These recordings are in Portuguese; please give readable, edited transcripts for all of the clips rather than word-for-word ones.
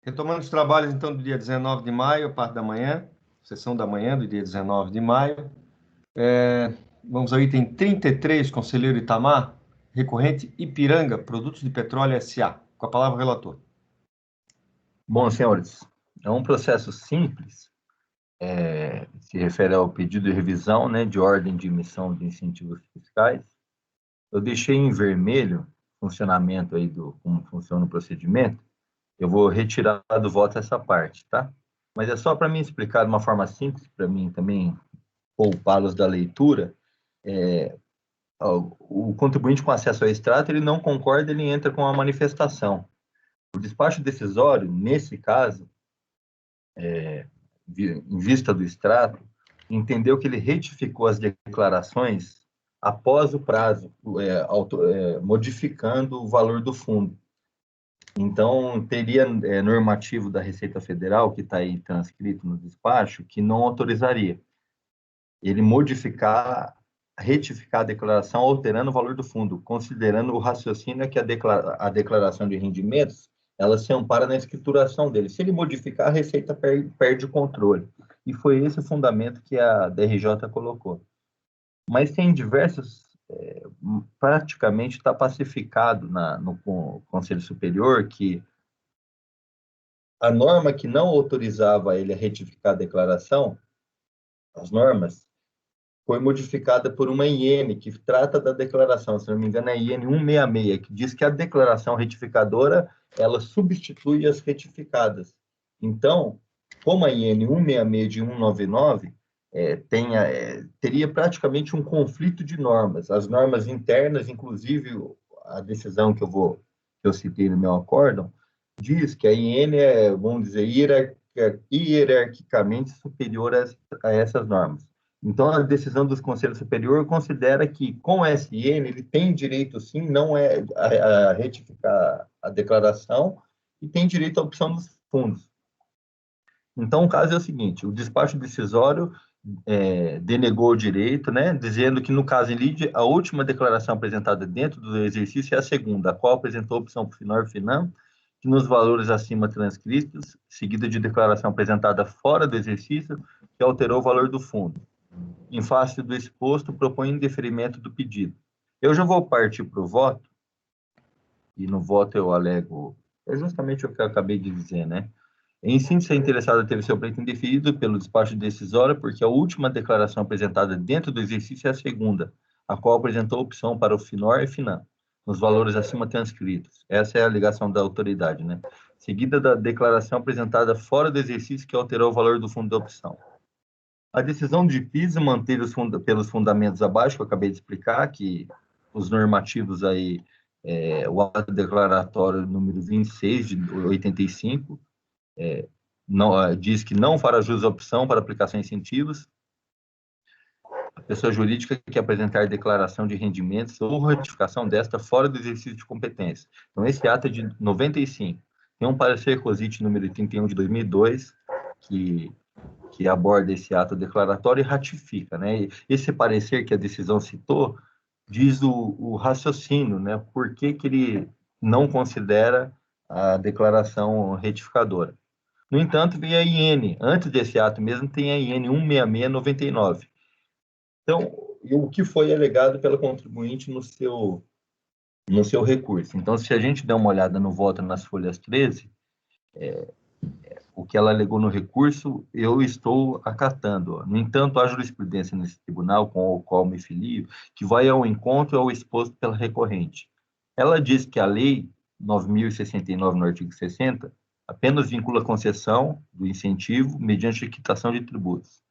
Retomando os trabalhos, então, do dia 19 de maio, parte da manhã, sessão da manhã do dia 19 de maio. Vamos ao item 33, conselheiro Itamar, recorrente Ipiranga, Produtos de Petróleo S.A. Com a palavra, o relator. Bom, senhores, é um processo simples, se refere ao pedido de revisão, né, de ordem de emissão de incentivos fiscais. Eu deixei em vermelho o funcionamento aí como funciona o procedimento. Eu vou retirar do voto essa parte, tá? Mas é só para mim explicar de uma forma simples, para mim também poupá-los da leitura. O contribuinte com acesso ao extrato, ele não concorda, ele entra com a manifestação. O despacho decisório, nesse caso, em vista do extrato, entendeu que ele retificou as declarações após o prazo, modificando o valor do fundo. Então, teria normativo da Receita Federal, que está aí transcrito no despacho, que não autorizaria ele retificar a declaração, alterando o valor do fundo, considerando o raciocínio que a declaração de rendimentos, ela se ampara na escrituração dele. Se ele modificar, a Receita perde o controle. E foi esse o fundamento que a DRJ colocou. Mas tem diversos, praticamente está pacificado no Conselho Superior que a norma que não autorizava ele a retificar a declaração, as normas, foi modificada por uma IN, que trata da declaração, se não me engano é IN 166, que diz que a declaração retificadora, ela substitui as retificadas. Então, como a IN 166 de 199, teria praticamente um conflito de normas. As normas internas, inclusive a decisão que eu citei no meu acórdão, diz que a IN é, vamos dizer, hierarquicamente superior a essas normas. Então, a decisão do Conselho Superior considera que, com o SN, ele tem direito, sim, não a retificar a declaração e tem direito à opção dos fundos. Então, o caso é o seguinte, o despacho decisório denegou o direito, né, dizendo que, no caso em lide, a última declaração apresentada dentro do exercício é a segunda, a qual apresentou a opção para FINOR e FINAM, que nos valores acima transcritos, seguida de declaração apresentada fora do exercício, que alterou o valor do fundo. Em face do exposto, propõe indeferimento do pedido. Eu já vou partir para o voto, e no voto eu alego, é justamente o que eu acabei de dizer, né? Em síntese, a interessada teve seu pleito indeferido pelo despacho decisório, porque a última declaração apresentada dentro do exercício é a segunda, a qual apresentou opção para o FINOR e FINAM, nos valores acima transcritos. Essa é a alegação da autoridade, né? Seguida da declaração apresentada fora do exercício, que alterou o valor do fundo da opção. A decisão de piso manteve pelos fundamentos abaixo, que eu acabei de explicar, que os normativos aí, o ato declaratório número 26 de 85, diz que não fará jus à opção para aplicação de incentivos. A pessoa jurídica que apresentar declaração de rendimentos ou retificação desta fora do exercício de competência. Então, esse ato é de 95. Tem um parecer COSIT número 31 de 2002, que aborda esse ato declaratório e ratifica, né? Esse parecer que a decisão citou diz o raciocínio, né? Por que ele não considera a declaração retificadora. No entanto, vem a IN, antes desse ato mesmo, tem a IN 16699. Então, o que foi alegado pela contribuinte no seu recurso. Então, se a gente der uma olhada no voto nas folhas 13, o que ela alegou no recurso, eu estou acatando. No entanto, há jurisprudência nesse tribunal, com o qual me filio, que vai ao encontro ao exposto pela recorrente. Ela diz que a Lei 9.069, no artigo 60, apenas vincula a concessão do incentivo mediante a quitação de tributos.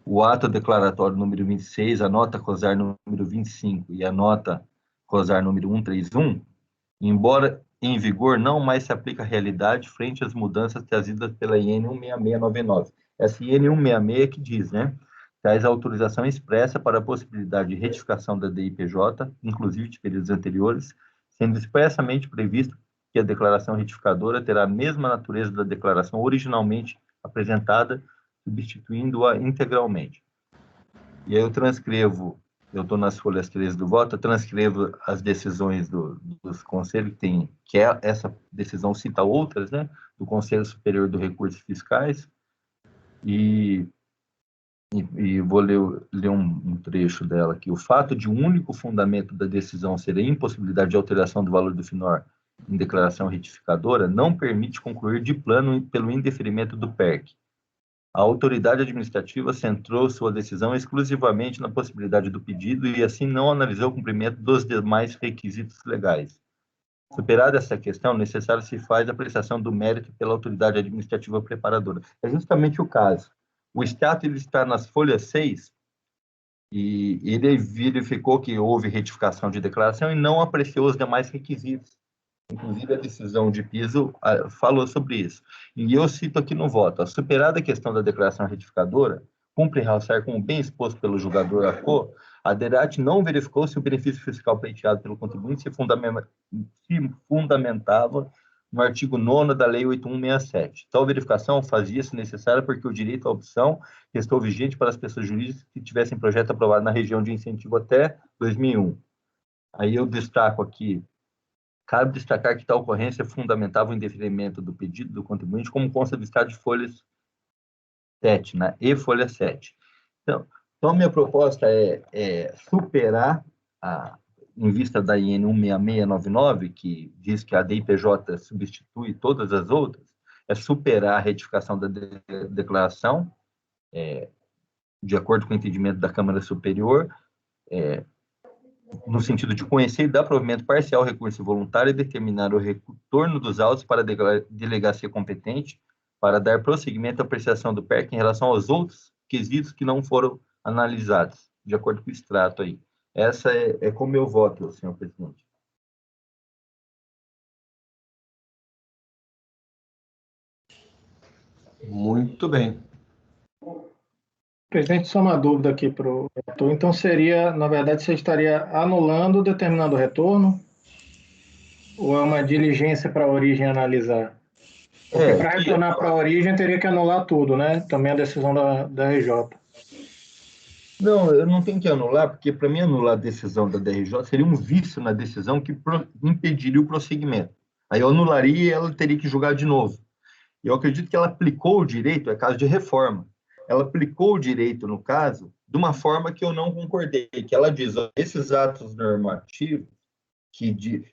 O ato declaratório número 26, a nota COSAR número 25 e a nota COSAR número 131, embora em vigor, não mais se aplica à realidade frente às mudanças trazidas pela IN 16699. Essa IN 166 que diz, né? Traz autorização expressa para a possibilidade de retificação da DIPJ, inclusive de períodos anteriores, sendo expressamente previsto que a declaração retificadora terá a mesma natureza da declaração originalmente apresentada, substituindo-a integralmente. E aí eu transcrevo eu estou nas folhas 13 do voto, eu transcrevo as decisões dos conselhos, que essa decisão cita outras, né, do Conselho Superior do Recursos Fiscais, e vou ler um trecho dela aqui. O fato de um único fundamento da decisão ser a impossibilidade de alteração do valor do FINOR em declaração retificadora não permite concluir de plano pelo indeferimento do PERC. A autoridade administrativa centrou sua decisão exclusivamente na possibilidade do pedido e assim não analisou o cumprimento dos demais requisitos legais. Superada essa questão, necessário se faz a apreciação do mérito pela autoridade administrativa preparadora. É justamente o caso. O extrato ele está nas folhas 6 e ele verificou que houve retificação de declaração e não apreciou os demais requisitos. Inclusive, a decisão de piso falou sobre isso. E eu cito aqui no voto: a superada a questão da declaração retificadora, cumpre realçar, como bem exposto pelo julgador ACO, a DERAT não verificou se o benefício fiscal pleiteado pelo contribuinte se fundamentava no artigo 9º da Lei 8167. Tal verificação fazia-se necessária porque o direito à opção restou vigente para as pessoas jurídicas que tivessem projeto aprovado na região de incentivo até 2001. Aí eu destaco aqui: cabe destacar que tal ocorrência fundamentava o indeferimento do pedido do contribuinte, como consta do estado de folhas 7, né? E folha 7. Então a minha proposta é superar, em vista da IN 16699, que diz que a DIPJ substitui todas as outras, é superar a retificação da declaração, de acordo com o entendimento da Câmara Superior, no sentido de conhecer e dar provimento parcial ao recurso voluntário e determinar o retorno dos autos para a delegacia competente para dar prosseguimento à apreciação do PERC em relação aos outros quesitos que não foram analisados, de acordo com o extrato aí. Essa é como eu voto, senhor presidente. Muito bem. Presidente, só uma dúvida aqui para o relator. Então, seria, na verdade, você estaria anulando, determinando o retorno? Ou é uma diligência para a origem analisar? Porque para retornar para a origem, teria que anular tudo, né? Também a decisão da RJ. Não, eu não tenho que anular, porque para mim anular a decisão da DRJ seria um vício na decisão que impediria o prosseguimento. Aí eu anularia e ela teria que julgar de novo. E eu acredito que ela aplicou o direito, é caso de reforma. Ela aplicou o direito, no caso, de uma forma que eu não concordei, que ela diz: ó, esses atos normativos que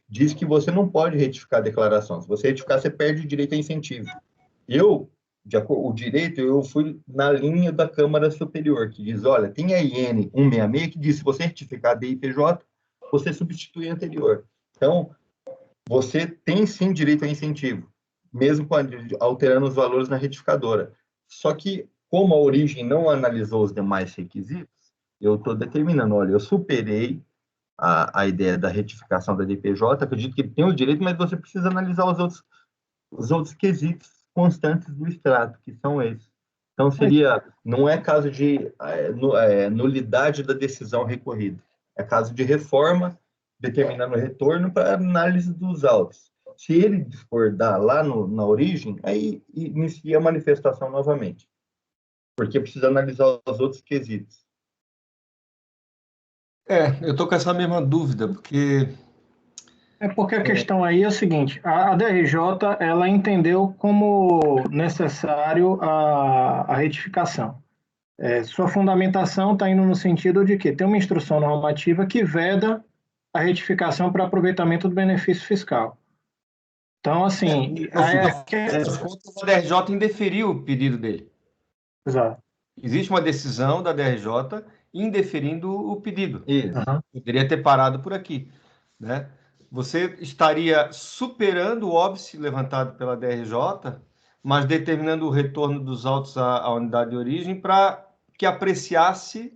diz que você não pode retificar a declaração. Se você retificar, você perde o direito a incentivo. O direito, eu fui na linha da Câmara Superior, que diz: olha, tem a IN 166 que diz que se você retificar a DIPJ, você substitui a anterior. Então, você tem sim direito a incentivo, mesmo alterando os valores na retificadora. Só que, como a origem não analisou os demais requisitos, eu estou determinando: olha, eu superei a ideia da retificação da DPJ, acredito que ele tem o direito, mas você precisa analisar os outros quesitos constantes do extrato, que são esses. Então, não é caso de nulidade da decisão recorrida, é caso de reforma, determinando o retorno para análise dos autos. Se ele discordar lá na origem, aí inicia a manifestação novamente, porque precisa analisar os outros quesitos. Eu estou com essa mesma dúvida, porque... É porque a questão aí é o seguinte: a DRJ ela entendeu como necessário a retificação. Sua fundamentação está indo no sentido de que tem uma instrução normativa que veda a retificação para aproveitamento do benefício fiscal. Então, assim... a DRJ indeferiu o pedido dele. Exato. Existe uma decisão da DRJ indeferindo o pedido. Isso. Poderia ter parado por aqui, né? Você estaria superando o óbice levantado pela DRJ, mas determinando o retorno dos autos à unidade de origem para que apreciasse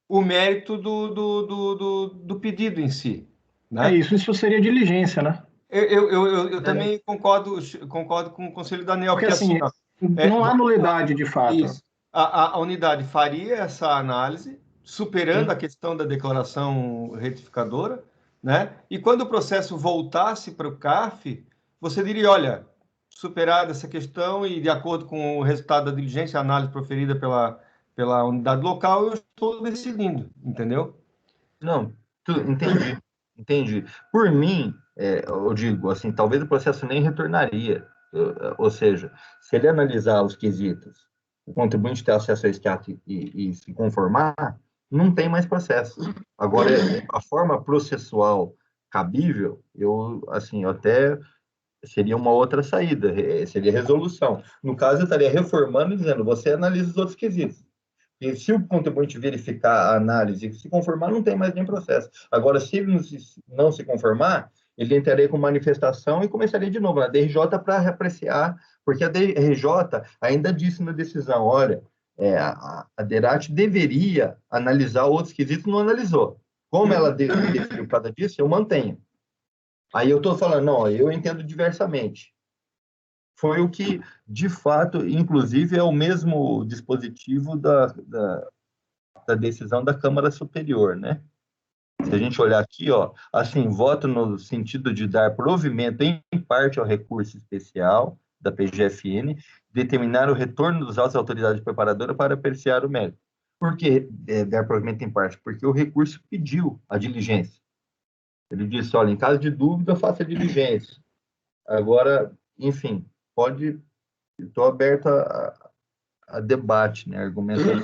o mérito do pedido em si, né? Isso seria diligência, né? Eu também concordo com o conselho da ANEEL, porque assim, não há nulidade de fato. Isso. A unidade faria essa análise, superando a questão da declaração retificadora, né? E quando o processo voltasse para o CARF, você diria: olha, superada essa questão e de acordo com o resultado da diligência, a análise proferida pela unidade local, eu estou decidindo, entendeu? Não, entendi, entendi. Por mim, eu digo assim, talvez o processo nem retornaria. Ou seja, se ele analisar os quesitos, o contribuinte ter acesso a extrato e se conformar, não tem mais processo. Agora, a forma processual cabível, assim, eu até seria uma outra saída, seria resolução. No caso, eu estaria reformando e dizendo, você analisa os outros quesitos. E se o contribuinte verificar a análise e se conformar, não tem mais nem processo. Agora, se ele não se conformar, ele entraria com manifestação e começaria de novo na DRJ para apreciar, porque a DRJ ainda disse na decisão, olha, a DERAT deveria analisar outros quesitos, não analisou. Como ela decidiu por causa disso, eu mantenho. Aí eu estou falando, não, eu entendo diversamente. Foi o que, de fato, inclusive, é o mesmo dispositivo da decisão da Câmara Superior, né? Se a gente olhar aqui, ó, assim, voto no sentido de dar provimento em parte ao recurso especial da PGFN, determinar o retorno dos autos à autoridade preparadora para apreciar o mérito. Por que dar provimento em parte? Porque o recurso pediu a diligência. Ele disse, olha, em caso de dúvida, faça a diligência. Agora, enfim, estou aberto a debate, né? Argumentação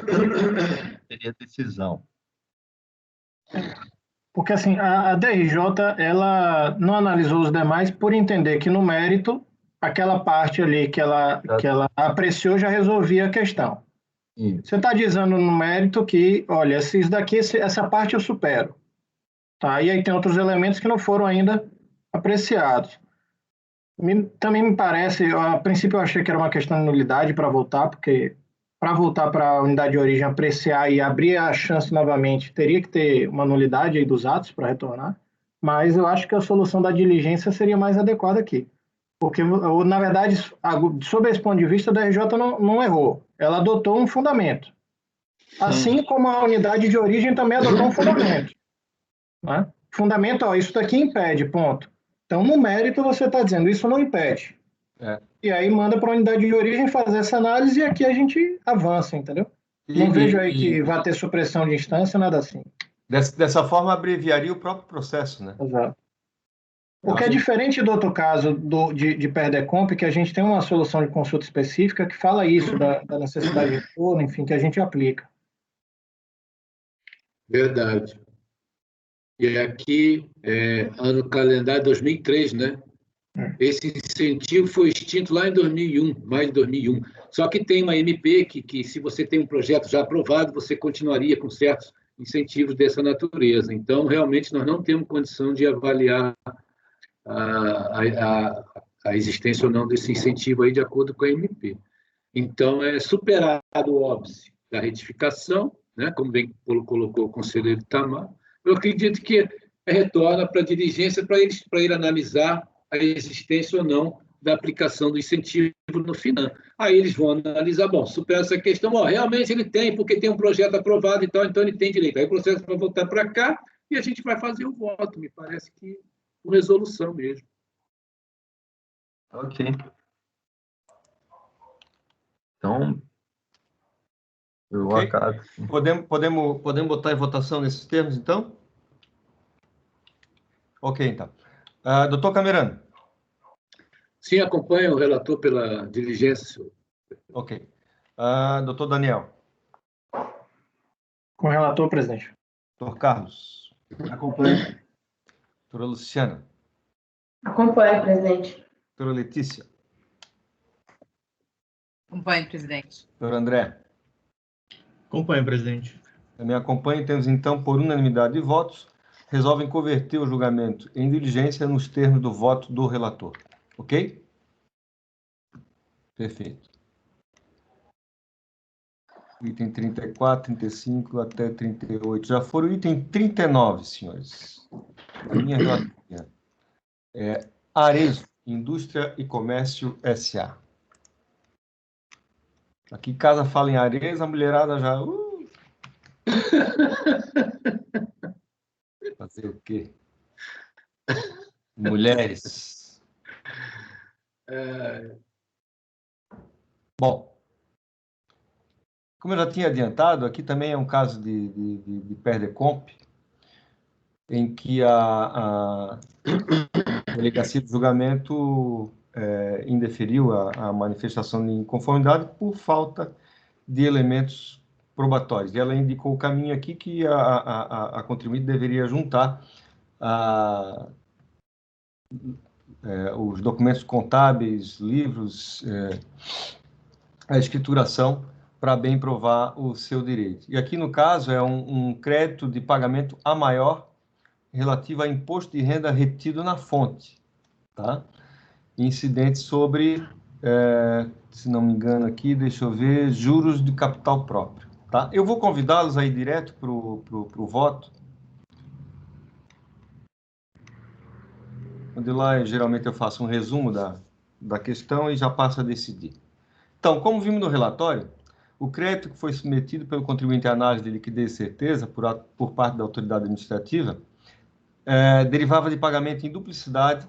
seria decisão. Porque assim, a DRJ ela não analisou os demais por entender que no mérito aquela parte ali que ela apreciou já resolvia a questão. Isso. Você está dizendo no mérito que, olha, esses daqui, essa parte eu supero. Tá? E aí tem outros elementos que não foram ainda apreciados. Também me parece, a princípio eu achei que era uma questão de nulidade para voltar, porque para voltar para a unidade de origem, apreciar e abrir a chance novamente, teria que ter uma nulidade aí dos atos para retornar, mas eu acho que a solução da diligência seria mais adequada aqui. Porque, na verdade, sob esse ponto de vista, a DRJ não errou. Ela adotou um fundamento. Assim como a unidade de origem também adotou um fundamento. Né? Fundamento, ó, isso daqui impede, ponto. Então, no mérito, você está dizendo, isso não impede. E aí manda para a unidade de origem fazer essa análise e aqui a gente avança, entendeu? Não vejo aí que vai ter supressão de instância, nada assim. Dessa forma, abreviaria o próprio processo, né? Exato. Porque é diferente do outro caso de PERDECOMP, que a gente tem uma solução de consulta específica que fala isso, da necessidade de retorno, enfim, que a gente aplica. Verdade. E aqui, ano calendário 2003, né? Esse incentivo foi extinto lá em 2001, mais de 2001. Só que tem uma MP que se você tem um projeto já aprovado, você continuaria com certos incentivos dessa natureza. Então, realmente, nós não temos condição de avaliar a existência ou não desse incentivo aí de acordo com a MP. Então, é superado o óbice da retificação, né, como bem colocou o conselheiro Itamar. Eu acredito que retorna para a diligência para ele analisar a existência ou não da aplicação do incentivo no final. Aí eles vão analisar, bom, supera essa questão, realmente ele tem, porque tem um projeto aprovado e tal, então ele tem direito. Aí o processo vai voltar para cá e a gente vai fazer o voto, me parece que com resolução mesmo. Ok. Então, eu acaso. Podemos botar em votação nesses termos, então? Ok, então. Doutor Camerano. Sim, acompanho o relator pela diligência, senhor. Ok. Doutor Daniel. Com o relator, presidente. Doutor Carlos. Acompanho. Doutora Luciana. Acompanho, presidente. Doutora Letícia. Acompanho, presidente. Doutor André. Acompanho, presidente. Também acompanho. Temos, então, por unanimidade de votos, resolvem converter o julgamento em diligência nos termos do voto do relator. Ok? Perfeito. Item 34, 35 até 38. Já foram o item 39, senhores. A minha relatoria. Arezo, Indústria e Comércio S.A. Aqui em casa fala em Arezo, a mulherada já... Fazer o quê? Mulheres. Bom, Como eu já tinha adiantado, aqui também é um caso de perde-comp, em que a delegacia de julgamento indeferiu a manifestação de inconformidade por falta de elementos probatórios. E ela indicou o caminho aqui que a contribuinte deveria juntar os documentos contábeis, livros, a escrituração, para bem provar o seu direito. E aqui, no caso, é um crédito de pagamento a maior relativo a imposto de renda retido na fonte, tá? Incidente sobre, se não me engano aqui, deixa eu ver, juros de capital próprio, tá? Eu vou convidá-los aí direto para o voto, onde lá, geralmente, eu faço um resumo da questão e já passo a decidir. Então, como vimos no relatório, o crédito que foi submetido pelo contribuinte à análise de liquidez e certeza por parte da autoridade administrativa derivava de pagamento em duplicidade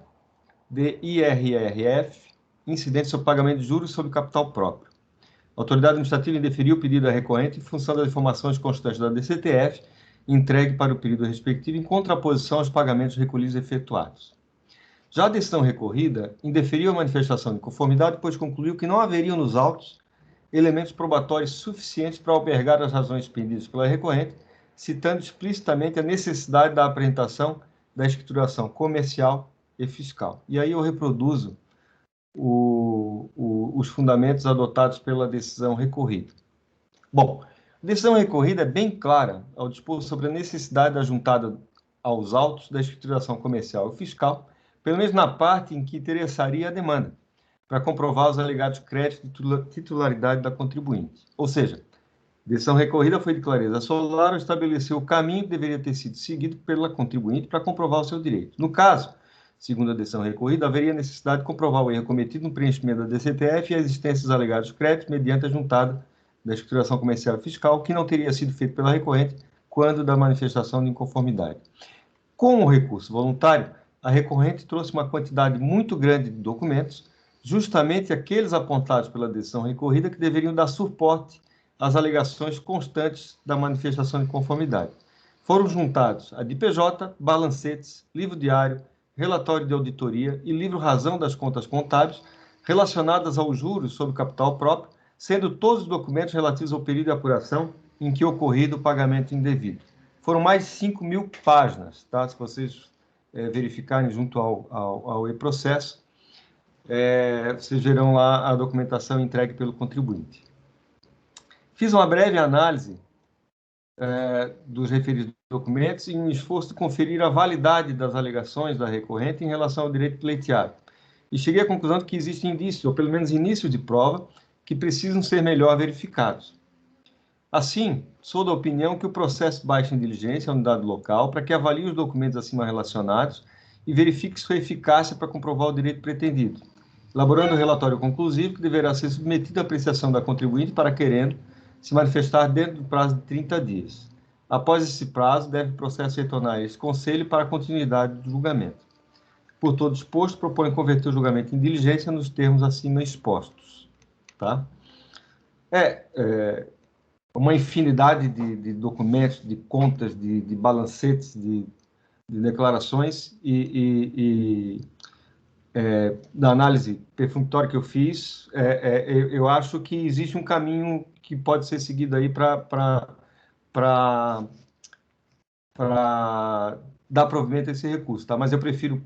de IRRF, incidente sobre pagamento de juros sobre capital próprio. A autoridade administrativa indeferiu o pedido à recorrente em função das informações constantes da DCTF, entregue para o período respectivo, em contraposição aos pagamentos recolhidos e efetuados. Já a decisão recorrida indeferiu a manifestação de conformidade, pois concluiu que não haveriam nos autos elementos probatórios suficientes para albergar as razões expendidas pela recorrente, citando explicitamente a necessidade da apresentação da escrituração comercial e fiscal. E aí eu reproduzo os fundamentos adotados pela decisão recorrida. Bom, a decisão recorrida é bem clara ao dispor sobre a necessidade da juntada aos autos da escrituração comercial e fiscal, pelo menos na parte em que interessaria a demanda, para comprovar os alegados créditos de titularidade da contribuinte. Ou seja, a decisão recorrida foi de clareza solar ao estabelecer o caminho que deveria ter sido seguido pela contribuinte para comprovar o seu direito. No caso, segundo a decisão recorrida, haveria necessidade de comprovar o erro cometido no preenchimento da DCTF e a existência dos alegados créditos mediante a juntada da escrituração comercial e fiscal, que não teria sido feito pela recorrente quando da manifestação de inconformidade. Com o recurso voluntário, a recorrente trouxe uma quantidade muito grande de documentos, justamente aqueles apontados pela decisão recorrida que deveriam dar suporte às alegações constantes da manifestação de conformidade. Foram juntados a DPJ, balancetes, livro diário, relatório de auditoria e livro razão das contas contábeis relacionadas aos juros sobre capital próprio, sendo todos os documentos relativos ao período de apuração em que ocorrido o pagamento indevido. Foram mais de 5.000 páginas, tá? Se vocês verificarem junto ao e-processo, vocês verão lá a documentação entregue pelo contribuinte. Fiz uma breve análise dos referidos documentos em um esforço de conferir a validade das alegações da recorrente em relação ao direito pleiteado. E cheguei à conclusão de que existem indícios, ou pelo menos início de prova, que precisam ser melhor verificados. Assim, sou da opinião que o processo baixe em diligência à unidade local para que avalie os documentos acima relacionados e verifique sua eficácia para comprovar o direito pretendido, elaborando o relatório conclusivo que deverá ser submetido à apreciação da contribuinte para querendo se manifestar dentro do prazo de 30 dias. Após esse prazo, deve o processo retornar a esse conselho para a continuidade do julgamento. Por todo exposto, proponho converter o julgamento em diligência nos termos acima expostos. Tá? Uma infinidade de documentos, de contas, de balancetes, de declarações da análise perfunctória que eu fiz, eu acho que existe um caminho que pode ser seguido aí para dar provimento a esse recurso, tá? Mas eu prefiro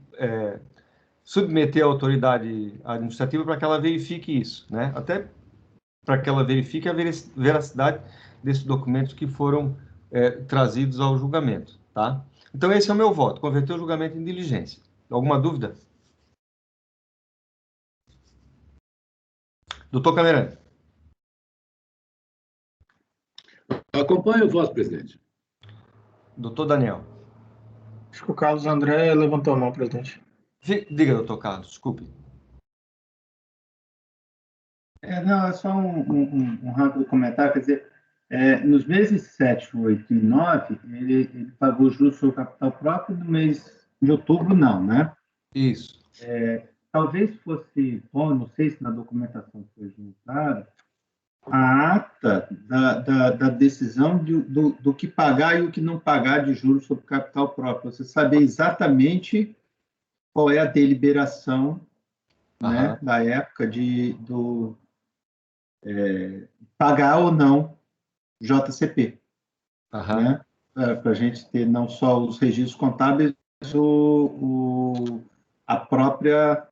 submeter a autoridade administrativa para que ela verifique isso, né? Até para que ela verifique a veracidade desses documentos que foram trazidos ao julgamento, tá? Então, esse é o meu voto, converter o julgamento em diligência. Alguma dúvida? Doutor Camerani. Acompanhe o voto, presidente. Doutor Daniel. Acho que o Carlos André levantou a mão, presidente. Diga, doutor Carlos, desculpe. Não, é só um rápido comentário, quer dizer, nos meses 7, 8 e 9, ele pagou juros sobre capital próprio, no mês de outubro não, né? Isso. Talvez fosse bom, não sei se na documentação foi juntada, a ata da decisão do que pagar e o que não pagar de juros sobre capital próprio. Você saber exatamente qual é a deliberação, né, da época do pagar ou não JCP, né? Para a gente ter não só os registros contábeis, mas a própria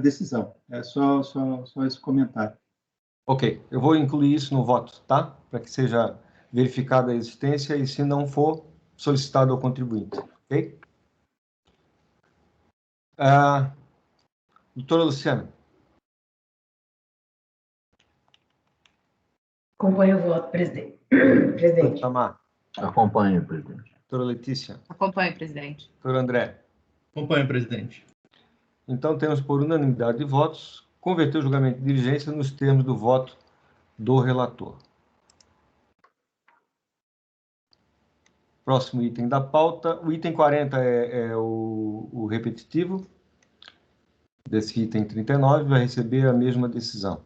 decisão. É só esse comentário. Ok, eu vou incluir isso no voto, tá? Para que seja verificada a existência e, se não for, solicitado ao contribuinte, ok? Doutora Luciana. Acompanho o voto, presidente. Tamar. Acompanho, presidente. Doutora Letícia. Acompanho, presidente. Doutor André. Acompanho, presidente. Então, temos por unanimidade de votos converter o julgamento de diligência nos termos do voto do relator. Próximo item da pauta. O item 40 é o repetitivo desse item 39, vai receber a mesma decisão.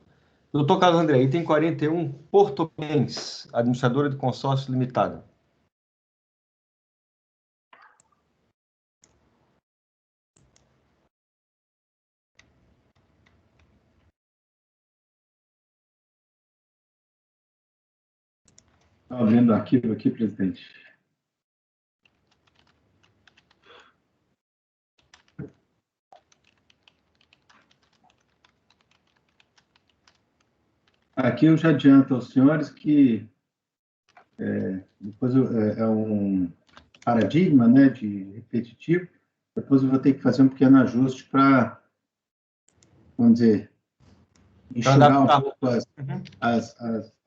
Doutor Carlos André, item 41, Porto Bens, administradora de consórcio limitada. Estou abrindo o arquivo aqui, presidente. Aqui eu já adianto aos senhores que depois é um paradigma, né, de repetitivo. Depois eu vou ter que fazer um pequeno ajuste para, vamos dizer, enxugar um pouco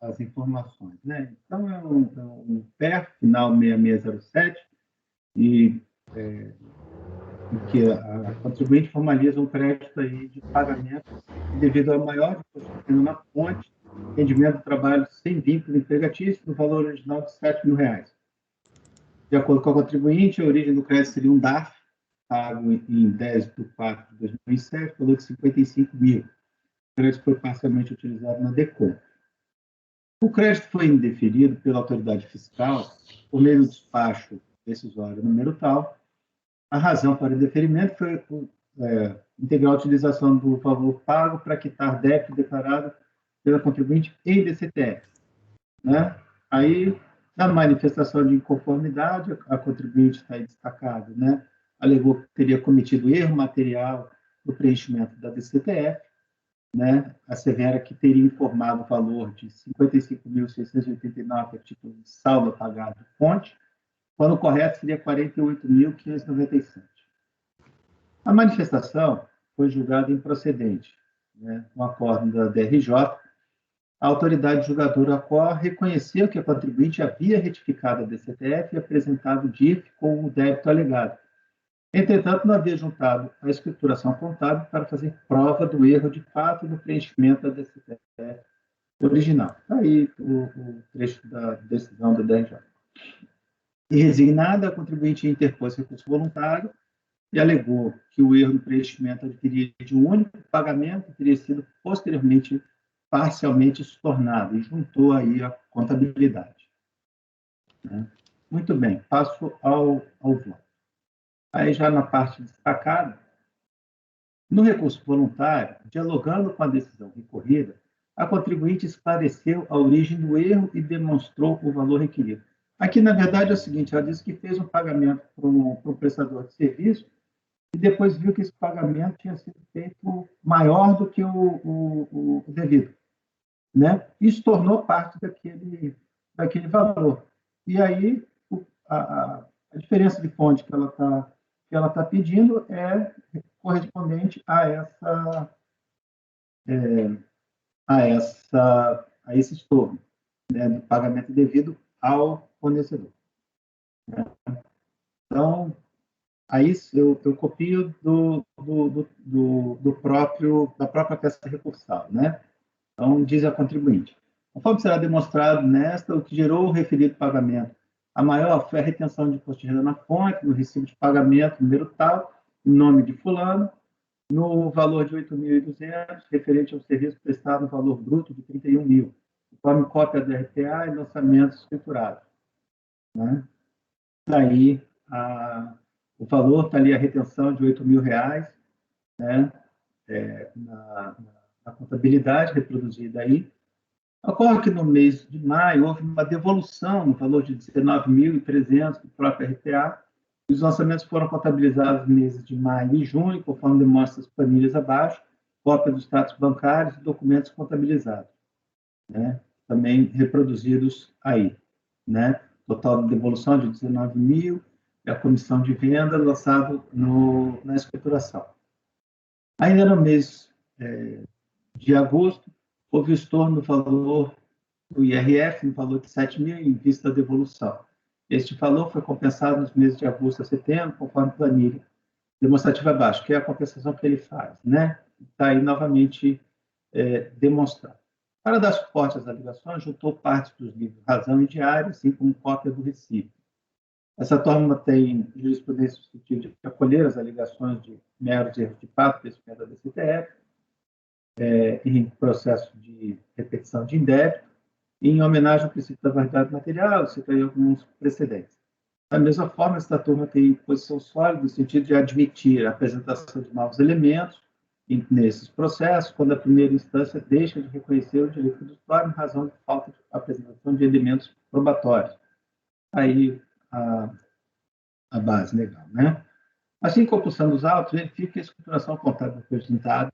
as informações, né? Então, é um PER, final 6607, em que a contribuinte formaliza um crédito aí de pagamento devido ao maior de na fonte, rendimento do trabalho sem vínculo empregatício, no valor original de R$7.000. De acordo com a contribuinte, a origem do crédito seria um DARF, pago em 10/4/2007, valor de R$55.000. O crédito foi parcialmente utilizado na DECOM. O crédito foi indeferido pela autoridade fiscal por meio do despacho decisório número tal. A razão para o indeferimento foi integral utilização do valor pago para quitar débito declarado pela contribuinte em DCTF, né? Aí, na manifestação de inconformidade, a contribuinte está aí destacado, né? Alegou que teria cometido erro material no preenchimento da DCTF, né? Assevera que teria informado o valor de R$55.689 a título de saldo a pagar de fonte, quando o correto seria R$48.597. A manifestação foi julgada improcedente, né? No acórdão da DRJ, a autoridade julgadora ACOR reconheceu que a contribuinte havia retificado a DCTF e apresentado o DIF com o débito alegado. Entretanto, não havia juntado a escrituração contábil para fazer prova do erro de fato do preenchimento da DCTF original. Está aí o trecho da decisão do DRJ. E resignada, a contribuinte interpôs recurso voluntário e alegou que o erro no preenchimento adquirido de um único pagamento teria sido posteriormente parcialmente estornado e juntou aí a contabilidade, né? Muito bem, passo ao voto. Aí já na parte destacada, no recurso voluntário, dialogando com a decisão recorrida, a contribuinte esclareceu a origem do erro e demonstrou o valor requerido. Aqui, na verdade, é o seguinte, ela disse que fez um pagamento para um prestador de serviço e depois viu que esse pagamento tinha sido feito maior do que o devido, né? Isso tornou parte daquele valor. E aí, a diferença de fonte que ela tá pedindo é correspondente a esse estorno, né, do pagamento devido ao fornecedor, né? Então, aí eu copio da própria peça recursal, né? Então, diz a contribuinte: conforme será demonstrado nesta, o que gerou o referido pagamento, a maior foi a retenção de imposto de renda na fonte, no recibo de pagamento, número tal, em nome de fulano, no valor de R$8.200, referente ao serviço prestado no valor bruto de R$31.000. O conforme cópia da RTA e lançamento escriturado. Né? Daí, o valor está ali, a retenção de R$8.000, né? Na contabilidade reproduzida aí. Ocorre que no mês de maio houve uma devolução no valor de 19.300 do próprio RTA. Os lançamentos foram contabilizados nos meses de maio e junho, conforme demonstra as planilhas abaixo, cópia dos status bancários e documentos contabilizados, né? Também reproduzidos aí, né? Total de devolução de 19.000 e a comissão de venda lançado na escrituração. Ainda no mês de agosto, houve o estorno do valor do IRF, no valor de 7.000 em vista da devolução. Este valor foi compensado nos meses de agosto a setembro, conforme planilha demonstrativa abaixo, que é a compensação que ele faz, né? Está aí novamente demonstrado. Para dar suporte às alegações, juntou partes dos livros Razão e Diário, assim como cópia do recibo. Essa turma tem jurisprudência substitutiva de acolher as alegações de meros erros de fato, conhecimento da DCTF, em processo de repetição de indébito, e em homenagem ao princípio da validade material, citei alguns precedentes. Da mesma forma, esta turma tem posição sólida no sentido de admitir a apresentação de novos elementos nesses processos, quando a primeira instância deixa de reconhecer o direito do usuário em razão de falta de apresentação de elementos probatórios. Aí a base legal, né? Assim, compulsando os autos, verifica que a escrituração contábil apresentada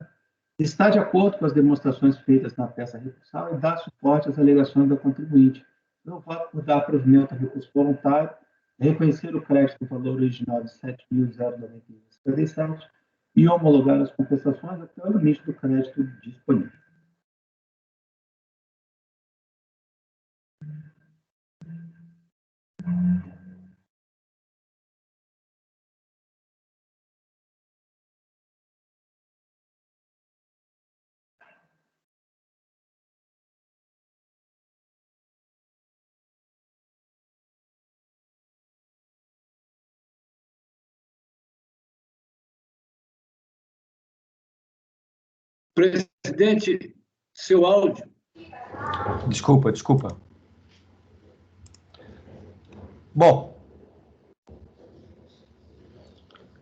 está de acordo com as demonstrações feitas na peça recursal e dá suporte às alegações da contribuinte. Eu voto por dar provimento ao recurso voluntário, reconhecer o crédito no valor original de R$ 7.091,57 e homologar as compensações até o limite do crédito disponível. Presidente, seu áudio. Desculpa. Bom,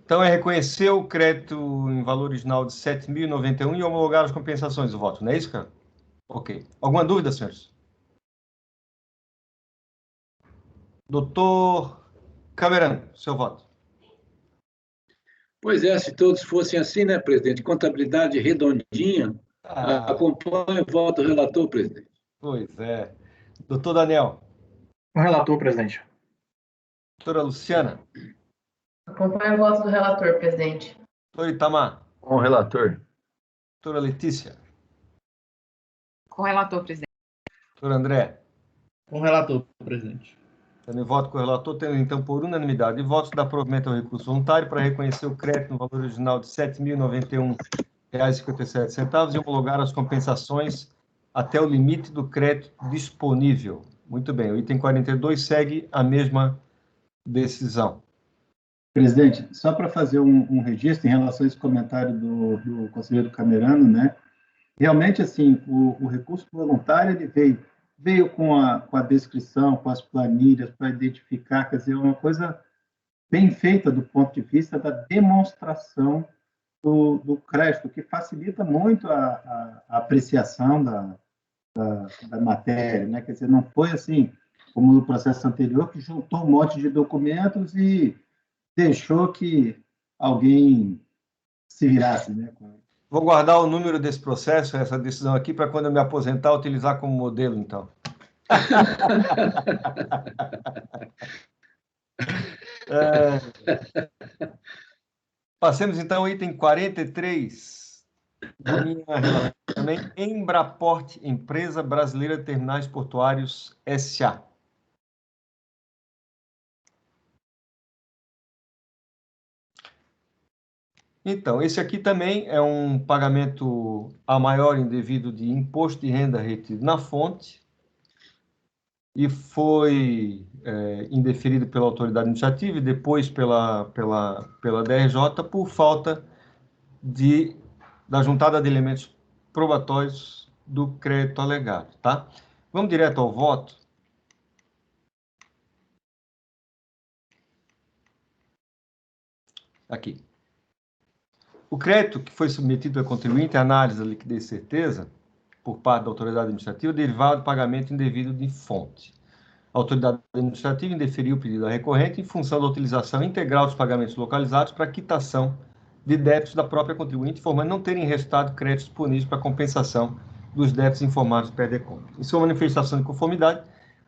então é reconhecer o crédito em valor original de 7.091 e homologar as compensações do voto, não é isso, cara? Ok. Alguma dúvida, senhores? Doutor Camerano, seu voto. Pois é, se todos fossem assim, né, presidente? Contabilidade redondinha. Acompanhe o voto do relator, presidente. Pois é. Doutor Daniel. O relator, presidente. Doutora Luciana. Acompanho o voto do relator, presidente. Doutor Itamar. Com o relator. Doutora Letícia. Com o relator, presidente. Doutor André. Com o relator, presidente. Também voto com o relator, tendo então por unanimidade de votos, dá provimento ao recurso voluntário para reconhecer o crédito no valor original de R$ 7.091,57 e homologar as compensações até o limite do crédito disponível. Muito bem, o item 42 segue a mesma decisão. Presidente, só para fazer um registro em relação a esse comentário do conselheiro Camerano, né? Realmente, assim, o recurso voluntário ele veio com a descrição, com as planilhas, para identificar, quer dizer, uma coisa bem feita do ponto de vista da demonstração do crédito, que facilita muito a apreciação da matéria, né? Quer dizer, não foi assim, como no processo anterior, que juntou um monte de documentos e deixou que alguém se virasse, né? Vou guardar o número desse processo, essa decisão aqui, para quando eu me aposentar, utilizar como modelo, então. Passemos, então, ao item 43 da minha relação também, Embraport, Empresa Brasileira de Terminais Portuários, S.A. Então, esse aqui também é um pagamento a maior indevido de imposto de renda retido na fonte e foi indeferido pela autoridade administrativa e depois pela DRJ por falta da juntada de elementos probatórios do crédito alegado, tá? Vamos direto ao voto. Aqui. O crédito que foi submetido ao contribuinte à análise da liquidez e certeza por parte da autoridade administrativa derivado do pagamento indevido de fonte. A autoridade administrativa indeferiu o pedido à recorrente em função da utilização integral dos pagamentos localizados para quitação de débitos da própria contribuinte, informando não terem restado créditos disponíveis para compensação dos débitos informados do PERDECOM. Em sua manifestação de conformidade,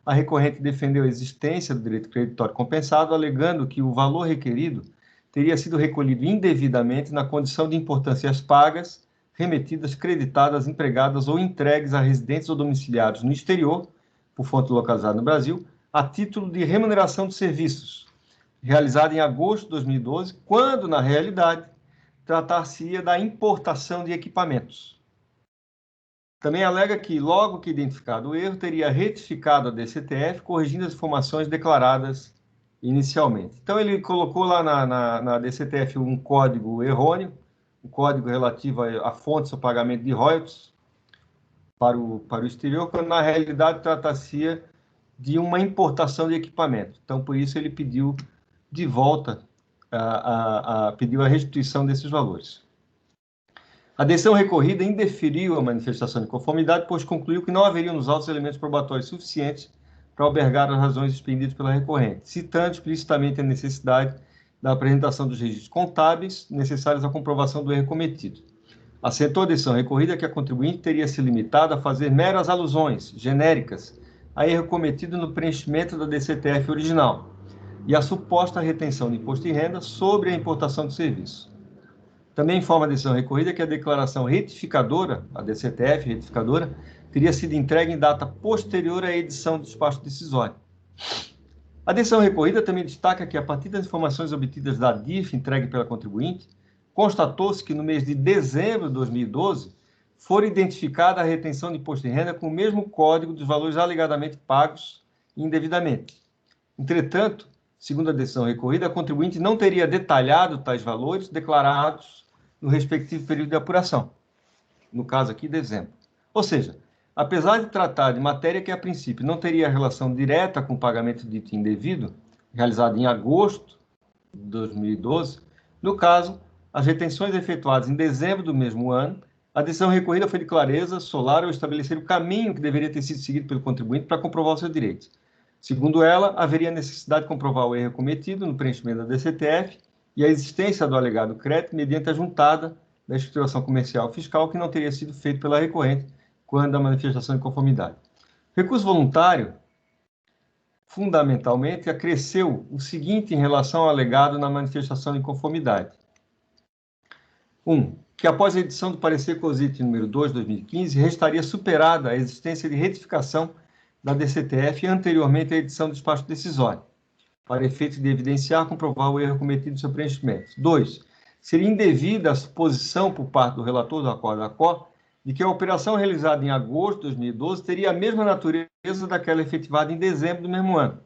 a recorrente defendeu a existência do direito creditório compensado, alegando que o valor requerido teria sido recolhido indevidamente na condição de importâncias pagas, remetidas, creditadas, empregadas ou entregues a residentes ou domiciliados no exterior, por fonte localizada no Brasil, a título de remuneração de serviços, realizada em agosto de 2012, quando, na realidade, tratar-se-ia da importação de equipamentos. Também alega que, logo que identificado o erro, teria retificado a DCTF, corrigindo as informações declaradas inicialmente. Então, ele colocou lá na DCTF um código errôneo, um código relativo à fonte do pagamento de royalties para o exterior, quando, na realidade, trata-se de uma importação de equipamento. Então, por isso, ele pediu de volta, pediu a restituição desses valores. A decisão recorrida indeferiu a manifestação de conformidade, pois concluiu que não haveriam nos autos elementos probatórios suficientes para albergar as razões expendidas pela recorrente, citando explicitamente a necessidade da apresentação dos registros contábeis necessários à comprovação do erro cometido. Assentou a decisão recorrida que a contribuinte teria se limitado a fazer meras alusões genéricas a erro cometido no preenchimento da DCTF original e a suposta retenção de imposto de renda sobre a importação de serviço. Também informa a decisão recorrida que a declaração retificadora, a DCTF retificadora, teria sido entregue em data posterior à edição do despacho decisório. A decisão recorrida também destaca que, a partir das informações obtidas da DIF entregue pela contribuinte, constatou-se que no mês de dezembro de 2012 fora identificada a retenção de imposto de renda com o mesmo código dos valores alegadamente pagos indevidamente. Entretanto, segundo a decisão recorrida, a contribuinte não teria detalhado tais valores declarados no respectivo período de apuração, no caso aqui, dezembro. Ou seja, apesar de tratar de matéria que, a princípio, não teria relação direta com o pagamento dito indevido, realizado em agosto de 2012, no caso, as retenções efetuadas em dezembro do mesmo ano, a decisão recorrida foi de clareza solar ao estabelecer o caminho que deveria ter sido seguido pelo contribuinte para comprovar os seus direitos. Segundo ela, haveria necessidade de comprovar o erro cometido no preenchimento da DCTF e a existência do alegado crédito mediante a juntada da estruturação comercial fiscal que não teria sido feito pela recorrente quando da manifestação de conformidade. O recurso voluntário, fundamentalmente, acresceu o seguinte em relação ao alegado na manifestação de conformidade. 1. Que após a edição do parecer COSIT número 2 de 2015, restaria superada a existência de retificação da DCTF anteriormente à edição do despacho decisório, para efeito de evidenciar e comprovar o erro cometido no seu preenchimento. 2. Seria indevida a suposição por parte do relator do acordo da COR de que a operação realizada em agosto de 2012 teria a mesma natureza daquela efetivada em dezembro do mesmo ano.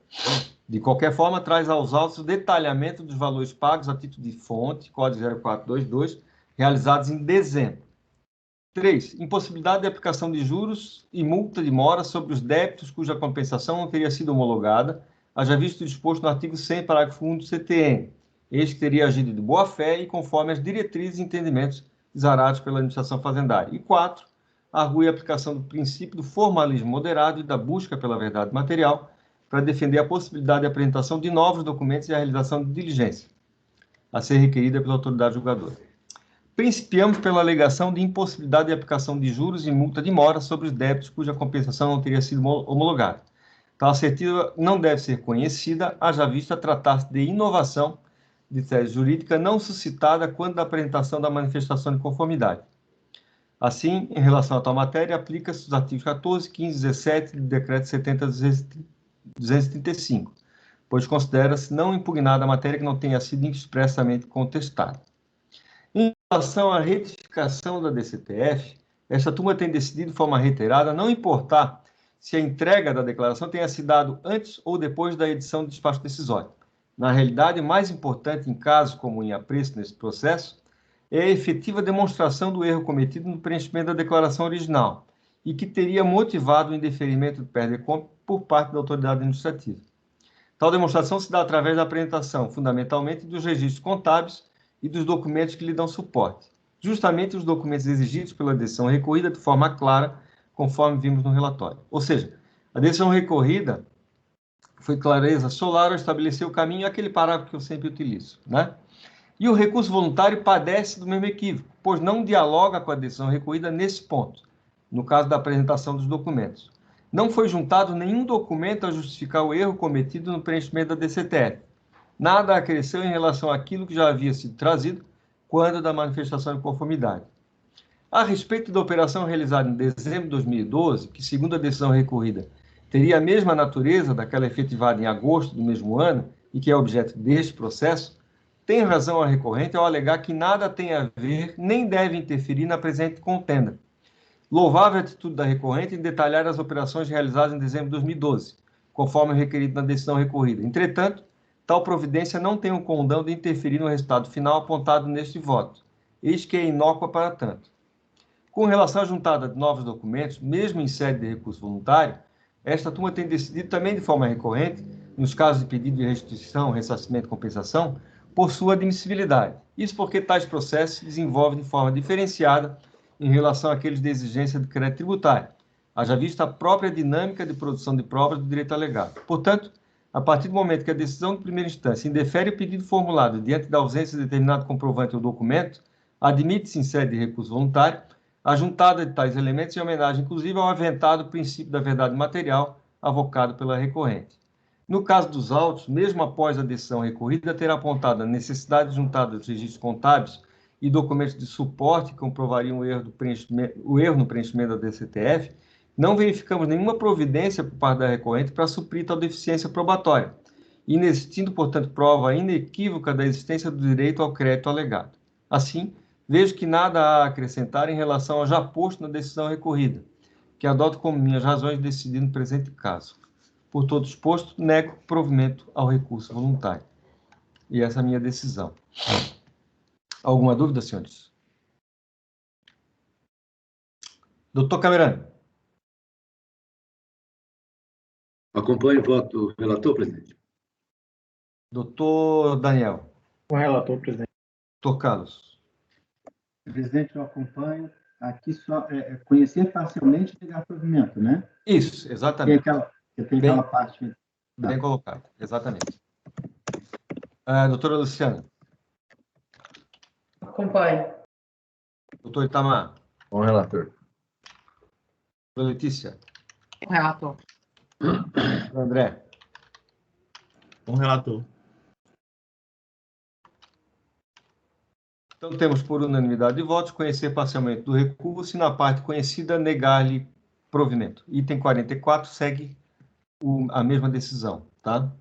De qualquer forma, traz aos autos o detalhamento dos valores pagos a título de fonte, código 0422, realizados em dezembro. 3. Impossibilidade de aplicação de juros e multa de mora sobre os débitos cuja compensação não teria sido homologada, haja visto disposto no artigo 100, parágrafo 1 do CTN. Este que teria agido de boa-fé e conforme as diretrizes e entendimentos exarados pela administração fazendária. E 4. Argue a aplicação do princípio do formalismo moderado e da busca pela verdade material para defender a possibilidade de apresentação de novos documentos e a realização de diligência a ser requerida pela autoridade julgadora. Principiamos pela alegação de impossibilidade de aplicação de juros e multa de mora sobre os débitos cuja compensação não teria sido homologada. Tal assertiva não deve ser conhecida, haja vista tratar-se de inovação de tese jurídica não suscitada quando da apresentação da manifestação de conformidade. Assim, em relação a tal matéria, aplica-se os artigos 14, 15 e 17 do Decreto 70.235, pois considera-se não impugnada a matéria que não tenha sido expressamente contestada. Em relação à retificação da DCTF, esta turma tem decidido de forma reiterada não importar se a entrega da declaração tenha sido dado antes ou depois da edição do despacho decisório. Na realidade, o mais importante em casos como em apreço nesse processo é a efetiva demonstração do erro cometido no preenchimento da declaração original e que teria motivado o indeferimento do PERDECOMP por parte da autoridade administrativa. Tal demonstração se dá através da apresentação, fundamentalmente, dos registros contábeis e dos documentos que lhe dão suporte. Justamente os documentos exigidos pela decisão recorrida de forma clara, conforme vimos no relatório. Ou seja, a decisão recorrida foi clareza solar ao estabelecer o caminho, aquele parágrafo que eu sempre utilizo, né? E o recurso voluntário padece do mesmo equívoco, pois não dialoga com a decisão recorrida nesse ponto, no caso da apresentação dos documentos. Não foi juntado nenhum documento a justificar o erro cometido no preenchimento da DCTF. Nada acresceu em relação àquilo que já havia sido trazido quando da manifestação de conformidade. A respeito da operação realizada em dezembro de 2012, que, segundo a decisão recorrida, teria a mesma natureza daquela efetivada em agosto do mesmo ano e que é objeto deste processo, tem razão a recorrente ao alegar que nada tem a ver nem deve interferir na presente contenda. Louvável a atitude da recorrente em detalhar as operações realizadas em dezembro de 2012, conforme requerido na decisão recorrida. Entretanto, tal providência não tem o condão de interferir no resultado final apontado neste voto, eis que é inócua para tanto. Com relação à juntada de novos documentos, mesmo em sede de recurso voluntário, esta turma tem decidido também de forma recorrente, nos casos de pedido de restituição, ressarcimento e compensação, por sua admissibilidade. Isso porque tais processos se desenvolvem de forma diferenciada em relação àqueles de exigência de crédito tributário, haja vista a própria dinâmica de produção de provas do direito alegado. Portanto, a partir do momento que a decisão de primeira instância indefere o pedido formulado diante da ausência de determinado comprovante ou documento, admite-se em sede de recurso voluntário a juntada de tais elementos em homenagem, inclusive, ao aventado princípio da verdade material avocado pela recorrente. No caso dos autos, mesmo após a decisão recorrida ter apontado a necessidade de juntada dos registros contábeis e documentos de suporte que comprovariam o erro no preenchimento da DCTF, não verificamos nenhuma providência por parte da recorrente para suprir tal deficiência probatória, inexistindo, portanto, prova inequívoca da existência do direito ao crédito alegado. Assim, vejo que nada há a acrescentar em relação ao já posto na decisão recorrida, que adoto como minhas razões de decidir no presente caso. Por todo exposto, nego provimento ao recurso voluntário. E essa é a minha decisão. Alguma dúvida, senhores? Doutor Camerano. Acompanho o voto do relator, presidente. Doutor Daniel. Com o relator, presidente. Doutor Carlos. Presidente, eu acompanho. Aqui só conhecer parcialmente e negar provimento, né? Isso, exatamente. Tem aquela parte. Bem colocado, exatamente. Doutora Luciana. Acompanho. Doutor Itamar. Com o relator. Doutora Letícia. Com o relator. Doutor André. Com o relator. Então, temos por unanimidade de votos conhecer parcialmente do recurso e, na parte conhecida, negar-lhe provimento. Item 44 segue a mesma decisão, tá?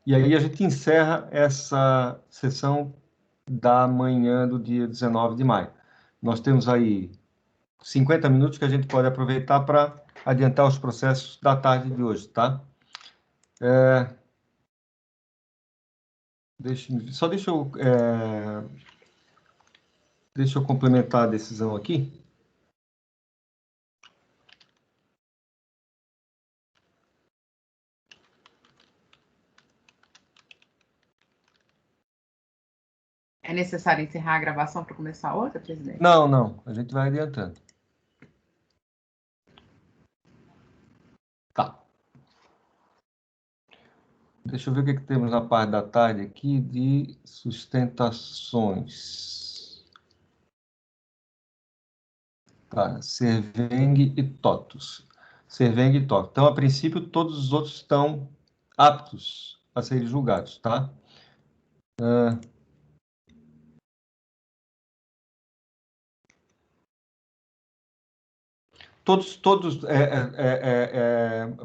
E aí a gente encerra essa sessão da manhã do dia 19 de maio. Nós temos aí 50 minutos que a gente pode aproveitar para adiantar os processos da tarde de hoje, tá? Deixa eu complementar a decisão aqui. É necessário encerrar a gravação para começar outra, presidente? Não. A gente vai adiantando. Tá. Deixa eu ver o que temos na parte da tarde aqui de sustentações. Tá, Cerveng e Totus. Cerveng e Totus. Então, a princípio, todos os outros estão aptos a serem julgados, tá? Todos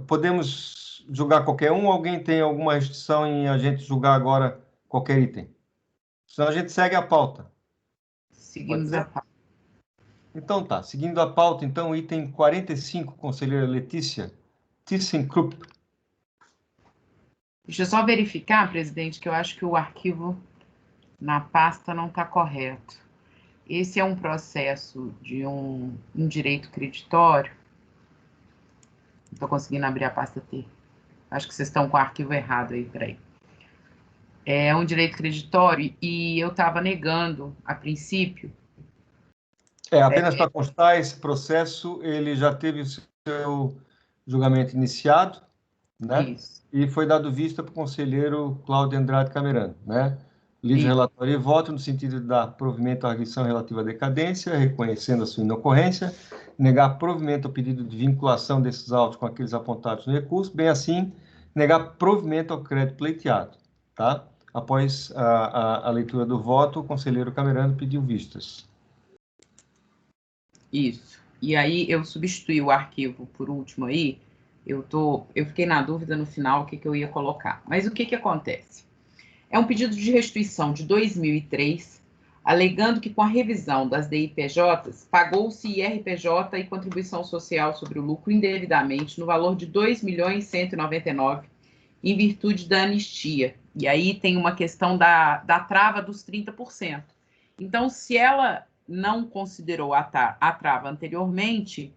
podemos julgar qualquer um? Alguém tem alguma restrição em a gente julgar agora qualquer item? Senão a gente segue a pauta. Seguimos a pauta. Então tá, seguindo a pauta, então, item 45, conselheira Letícia ThyssenKrupp. Deixa eu só verificar, presidente, que eu acho que o arquivo na pasta não está correto. esse é um processo de um direito creditório. Não estou conseguindo abrir a pasta T. Acho que vocês estão com o arquivo errado aí, peraí. É um direito creditório e eu estava negando, a princípio. Apenas para constar, esse processo ele já teve o seu julgamento iniciado, né? Isso. E foi dado vista para o conselheiro Cláudio Andrade Camerano, né? Livre relatório e voto no sentido de dar provimento à arguição relativa à decadência, reconhecendo a sua inocorrência, negar provimento ao pedido de vinculação desses autos com aqueles apontados no recurso, bem assim, negar provimento ao crédito pleiteado, tá? Após a leitura do voto, o conselheiro Camerano pediu vistas. Isso. E aí eu substituí o arquivo por último aí, eu fiquei na dúvida no final o que eu ia colocar. Mas o que acontece? É um pedido de restituição de 2003, alegando que com a revisão das DIPJs, pagou-se IRPJ e contribuição social sobre o lucro indevidamente no valor de R$ 2.199.000 em virtude da anistia. E aí tem uma questão da trava dos 30%. Então, se ela não considerou a trava anteriormente,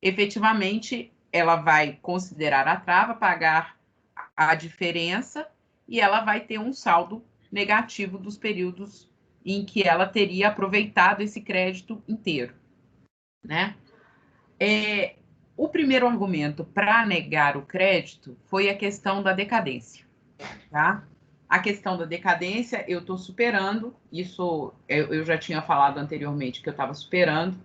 efetivamente, ela vai considerar a trava, pagar a diferença, e ela vai ter um saldo negativo dos períodos em que ela teria aproveitado esse crédito inteiro, né? O primeiro argumento para negar o crédito foi a questão da decadência, tá? A questão da decadência eu estou superando, isso eu já tinha falado anteriormente que eu estava superando,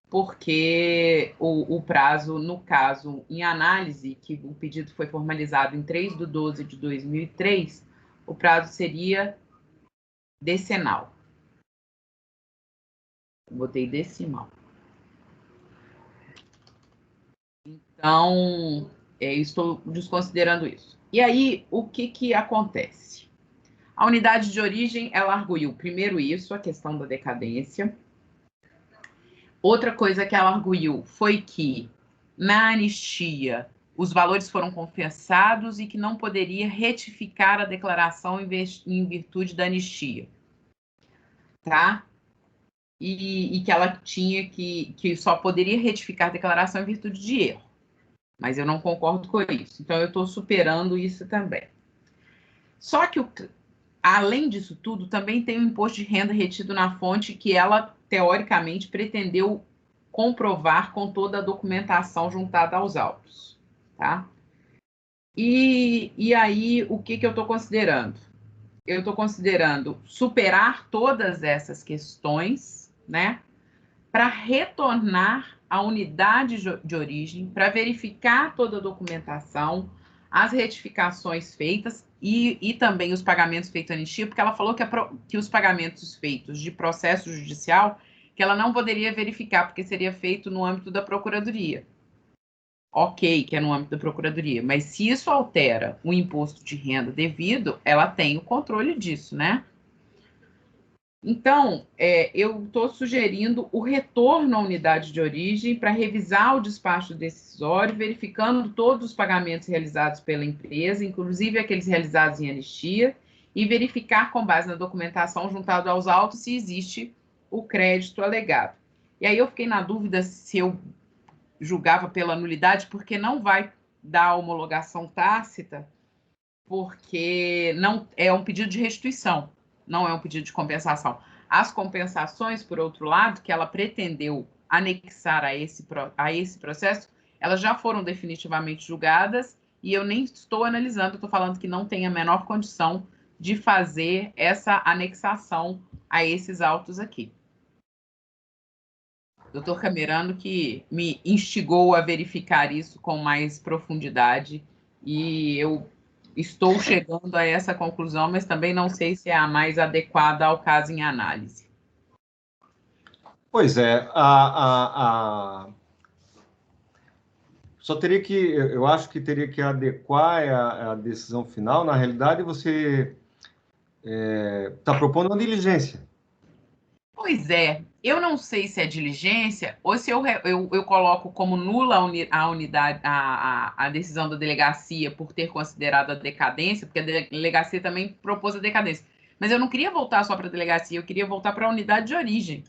porque o prazo, no caso, em análise, que o pedido foi formalizado em 3/12/2003, o prazo seria decenal. Botei decimal. Então, estou desconsiderando isso. E aí, o que acontece? A unidade de origem, ela arguiu primeiro isso, a questão da decadência. Outra coisa que ela arguiu foi que, na anistia, os valores foram compensados e que não poderia retificar a declaração em virtude da anistia. Tá? E que ela tinha que só poderia retificar a declaração em virtude de erro. Mas eu não concordo com isso. Então, eu estou superando isso também. Só que, além disso tudo, também tem o imposto de renda retido na fonte que ela, teoricamente, pretendeu comprovar com toda a documentação juntada aos autos, tá? E aí, o que eu estou considerando? Eu estou considerando superar todas essas questões, né? Para retornar à unidade de origem, para verificar toda a documentação, as retificações feitas e também os pagamentos feitos à anistia, porque ela falou que os pagamentos feitos de processo judicial, que ela não poderia verificar, porque seria feito no âmbito da Procuradoria. Ok, que é no âmbito da Procuradoria, mas se isso altera o imposto de renda devido, ela tem o controle disso, né? Então, eu estou sugerindo o retorno à unidade de origem para revisar o despacho decisório, verificando todos os pagamentos realizados pela empresa, inclusive aqueles realizados em anistia, e verificar com base na documentação juntada aos autos se existe o crédito alegado. E aí eu fiquei na dúvida se eu julgava pela nulidade, porque não vai dar homologação tácita, porque não é um pedido de restituição, não é um pedido de compensação. As compensações, por outro lado, que ela pretendeu anexar a esse processo, elas já foram definitivamente julgadas e eu nem estou analisando, estou falando que não tem a menor condição de fazer essa anexação a esses autos aqui. Doutor Camerano que me instigou a verificar isso com mais profundidade e eu estou chegando a essa conclusão, mas também não sei se é a mais adequada ao caso em análise. Pois é, só teria que, eu acho que teria que adequar a decisão final. Na realidade, você está propondo uma diligência. Pois é, eu não sei se é diligência ou se eu coloco como nula a unidade, a decisão da delegacia por ter considerado a decadência, porque a delegacia também propôs a decadência. Mas eu não queria voltar só para a delegacia, eu queria voltar para a unidade de origem.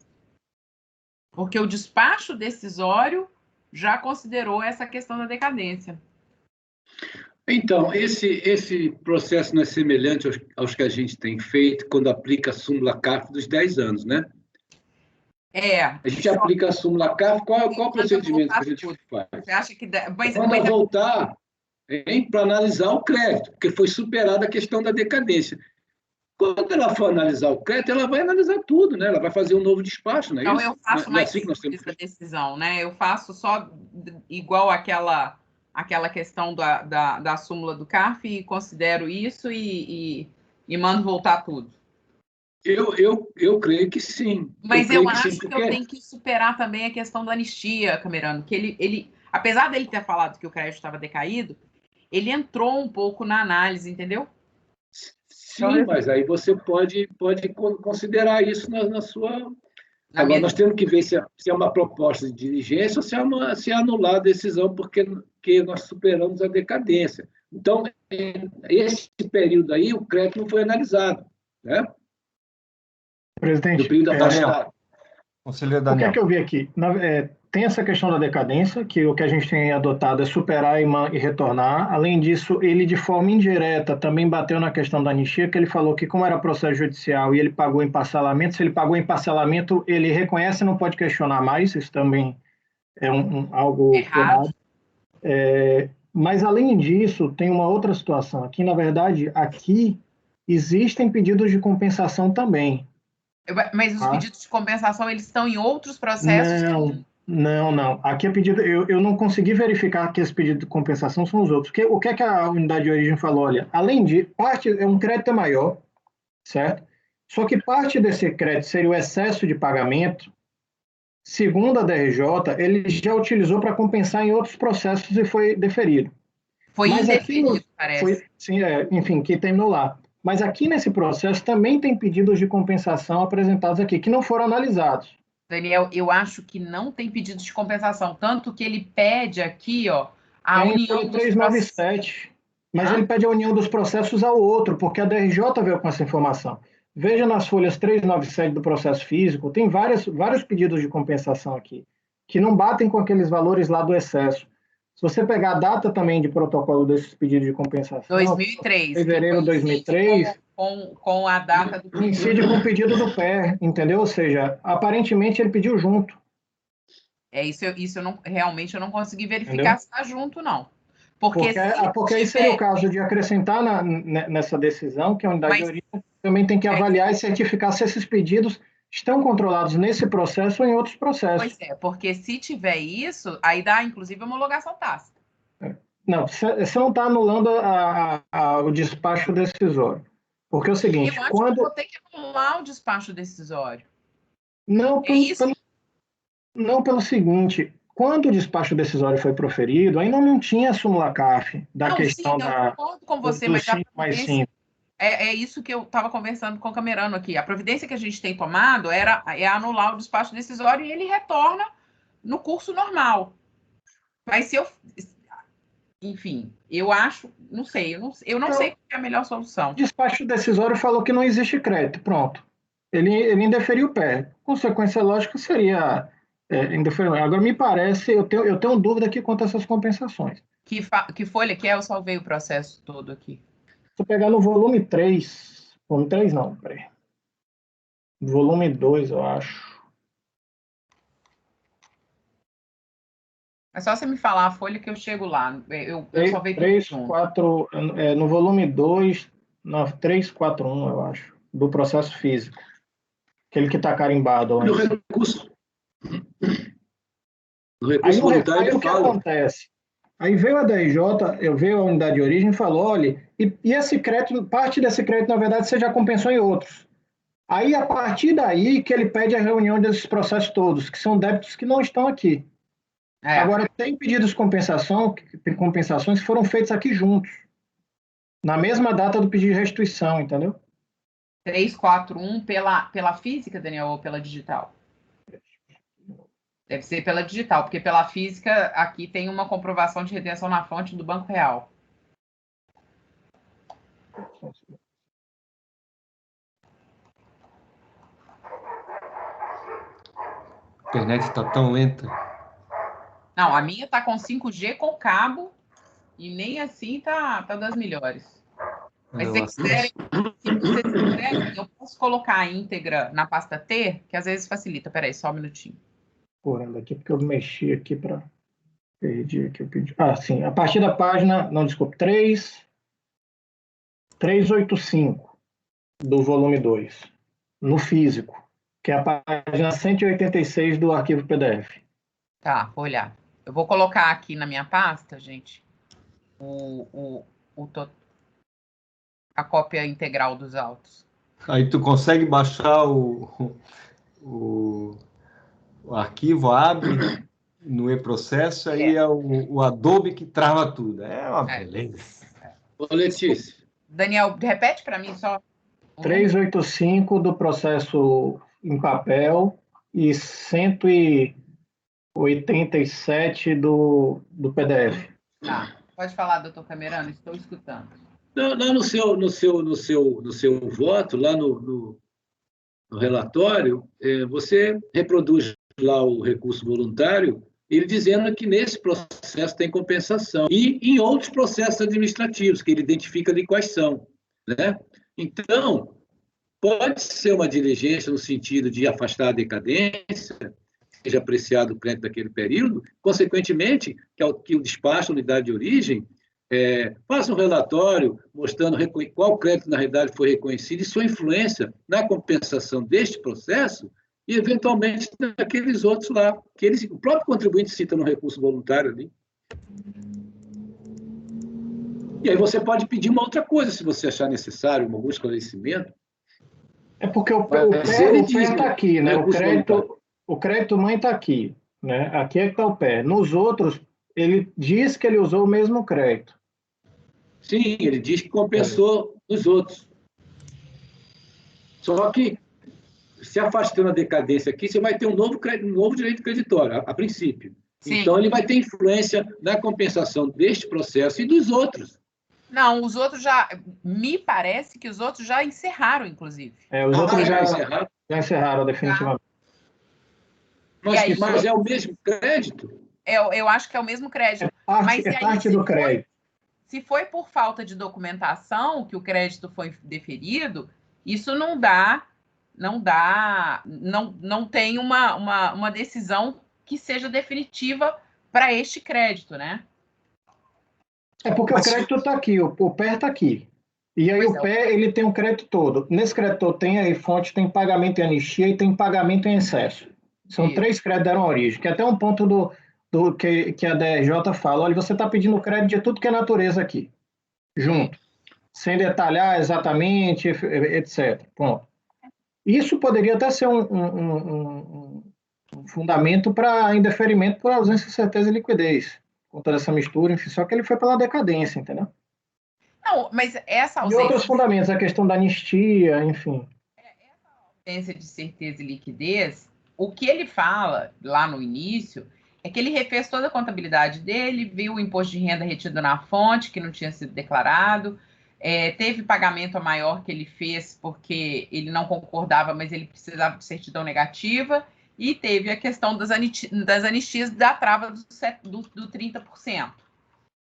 Porque o despacho decisório já considerou essa questão da decadência. Então, esse processo não é semelhante aos que a gente tem feito quando aplica a súmula CARF dos 10 anos, né? A gente aplica a súmula CARF, qual o procedimento que a gente faz? Você acha que... Manda voltar para analisar o crédito, porque foi superada a questão da decadência. Quando ela for analisar o crédito, ela vai analisar tudo, né? Ela vai fazer um novo despacho, não é então, isso? eu faço mais assim que nós temos essa decisão, né? Eu faço só igual aquela questão da súmula do CARF e considero isso e mando voltar tudo. Eu creio que sim. Mas eu acho que eu tenho que superar também a questão da anistia, Camerano, que ele apesar dele ter falado que o crédito estava decaído, ele entrou um pouco na análise, entendeu? Sim, mas aí você pode considerar isso na sua... Agora, nós temos que ver se é uma proposta de diligência ou se é anular a decisão porque nós superamos a decadência. Então, esse período aí, o crédito não foi analisado, né? Presidente, do período afastado. Conselheiro Daniel. O que é que eu vi aqui? Tem essa questão da decadência, que o que a gente tem adotado é superar e retornar. Além disso, ele, de forma indireta, também bateu na questão da anistia, que ele falou que, como era processo judicial e ele pagou em parcelamento, se ele pagou em parcelamento, ele reconhece e não pode questionar mais. Isso também é algo errado. Mas, além disso, tem uma outra situação. Aqui, na verdade, existem pedidos de compensação também. Mas os pedidos de compensação, eles estão em outros processos? Não. Aqui é pedido... Eu não consegui verificar que esse pedido de compensação são os outros. Porque o que é que a unidade de origem falou? Olha, além de... Parte é um crédito maior, certo? Só que parte desse crédito seria o excesso de pagamento. Segundo a DRJ, ele já utilizou para compensar em outros processos e foi deferido. Foi indeferido, parece. Sim, enfim, que terminou lá. Mas aqui nesse processo também tem pedidos de compensação apresentados aqui, que não foram analisados. Daniel, eu acho que não tem pedidos de compensação, tanto que ele pede aqui, ó, a união dos 397, mas ele pede a união dos processos ao outro, porque a DRJ veio com essa informação. Veja nas folhas 397 do processo físico, tem vários pedidos de compensação aqui, que não batem com aqueles valores lá do excesso. Se você pegar a data também de protocolo desses pedidos de compensação... 2003. Fevereiro de 2003... Com a data do... Coincide com o pedido do PER, entendeu? Ou seja, aparentemente ele pediu junto. Isso realmente eu não consegui verificar se está junto, não. Porque aí seria o caso de acrescentar nessa decisão, que a unidade de origem também tem que avaliar e certificar se esses pedidos estão controlados nesse processo ou em outros processos. Pois é, porque se tiver isso, aí dá, inclusive, homologação tácita. Não, você não está anulando o despacho decisório. Porque é o seguinte... Eu acho que eu vou ter que anular o despacho decisório. Não, pelo seguinte... Quando o despacho decisório foi proferido, ainda não tinha a súmula CARF da questão eu concordo com você, mas é isso que eu estava conversando com o Camerano aqui. A providência que a gente tem tomado é anular o despacho decisório e ele retorna no curso normal. Mas se eu... Enfim, eu acho... Não sei, eu não sei qual é a melhor solução. O despacho decisório falou que não existe crédito, pronto. Ele indeferiu o pé. Consequência lógica seria... Agora, me parece, eu tenho dúvida aqui quanto a essas compensações. Que folha que é? Eu salvei o processo todo aqui. Se eu pegar no volume 3... Volume 3 não, peraí. Volume 2, eu acho. É só você me falar a folha que eu chego lá. Eu salvei 3, tudo 4... no volume 2, 341, eu acho. Do processo físico. Aquele que está carimbado. No recurso... No recurso voluntário, aí o que acontece? Aí veio a DRJ, veio a unidade de origem e falou, olha, e esse crédito, parte desse crédito, na verdade, você já compensou em outros. Aí, a partir daí, que ele pede a reunião desses processos todos, que são débitos que não estão aqui. Agora, tem pedidos de compensações que foram feitos aqui juntos, na mesma data do pedido de restituição, entendeu? 341 pela física, Daniel, ou pela digital? Deve ser pela digital, porque pela física aqui tem uma comprovação de retenção na fonte do Banco Real. A internet está tão lenta. Não, a minha tá com 5G com cabo e nem assim tá das melhores. Mas se vocês quiserem, eu posso colocar a íntegra na pasta T, que às vezes facilita. Peraí, só um minutinho. Correndo aqui, porque eu mexi aqui para... Perdi aqui o pedido. Ah, sim. A partir da página, não, desculpe, 385 do volume 2, no físico, que é a página 186 do arquivo PDF. Tá, vou olhar. Eu vou colocar aqui na minha pasta, gente, a cópia integral dos autos. Aí tu consegue baixar o arquivo, abre no e-processo, aí é o Adobe que trava tudo. É uma beleza. Ô, Letícia. Daniel, repete para mim só. 385 do processo em papel e 187 do PDF. Tá, pode falar, doutor Camerano, estou escutando. Lá no seu voto, lá no relatório, você reproduz lá o recurso voluntário, ele dizendo que nesse processo tem compensação. E em outros processos administrativos, que ele identifica ali quais são. Né? Então, pode ser uma diligência no sentido de afastar a decadência, seja apreciado o crédito daquele período, consequentemente, que o despacho, a unidade de origem, faça um relatório mostrando qual crédito, na realidade, foi reconhecido e sua influência na compensação deste processo e, eventualmente, naqueles outros lá, que o próprio contribuinte cita no recurso voluntário ali. E aí você pode pedir uma outra coisa, se você achar necessário, algum esclarecimento. É porque o pé está aqui, né? O crédito mãe está aqui, né? Aqui é que está o pé. Nos outros, ele diz que ele usou o mesmo crédito. Sim, ele diz que compensou os outros. Só que, se afastando a decadência aqui, você vai ter um novo direito creditório, a princípio. Sim. Então, ele vai ter influência na compensação deste processo e dos outros. Não, os outros já... Me parece que os outros já encerraram, inclusive. Os outros já encerraram, definitivamente. Mas é o mesmo crédito? Eu acho que é o mesmo crédito. Parte do crédito. Se foi por falta de documentação que o crédito foi deferido, isso não tem uma decisão que seja definitiva para este crédito, né? É porque o crédito está aqui, o pé está aqui. E aí pé, ele tem um crédito todo. Nesse crédito todo tem aí fonte, tem pagamento em anistia e tem pagamento em excesso. São 3 créditos que deram origem, que é até um ponto que a DRJ fala, olha, você está pedindo crédito de tudo que é natureza aqui, junto, sem detalhar exatamente, etc. Ponto. Isso poderia até ser um fundamento para indeferimento por ausência de certeza e liquidez, com toda essa mistura, enfim, só que ele foi pela decadência, entendeu? Não, mas essa ausência... E outros fundamentos, a questão da anistia, enfim. Essa ausência de certeza e liquidez, o que ele fala lá no início é que ele refez toda a contabilidade dele, viu o imposto de renda retido na fonte, que não tinha sido declarado, teve pagamento a maior que ele fez porque ele não concordava, mas ele precisava de certidão negativa, e teve a questão das anistias da trava do 30%.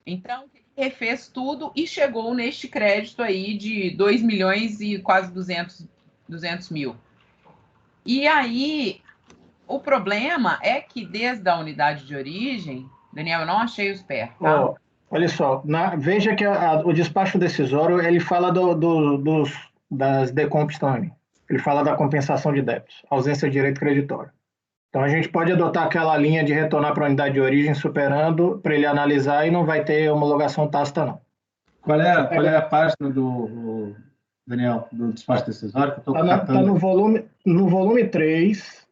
Então, ele refez tudo e chegou neste crédito aí de 2 milhões e quase 200 mil. E aí... O problema é que desde a unidade de origem, Daniel, eu não achei os pés, tá? Olha só, veja que o despacho decisório, ele fala das decompes também. Ele fala da compensação de débitos, ausência de direito creditório. Então, a gente pode adotar aquela linha de retornar para a unidade de origem, superando, para ele analisar, e não vai ter homologação tácita, não. Qual é a página do Daniel, do despacho decisório? Está no volume 3...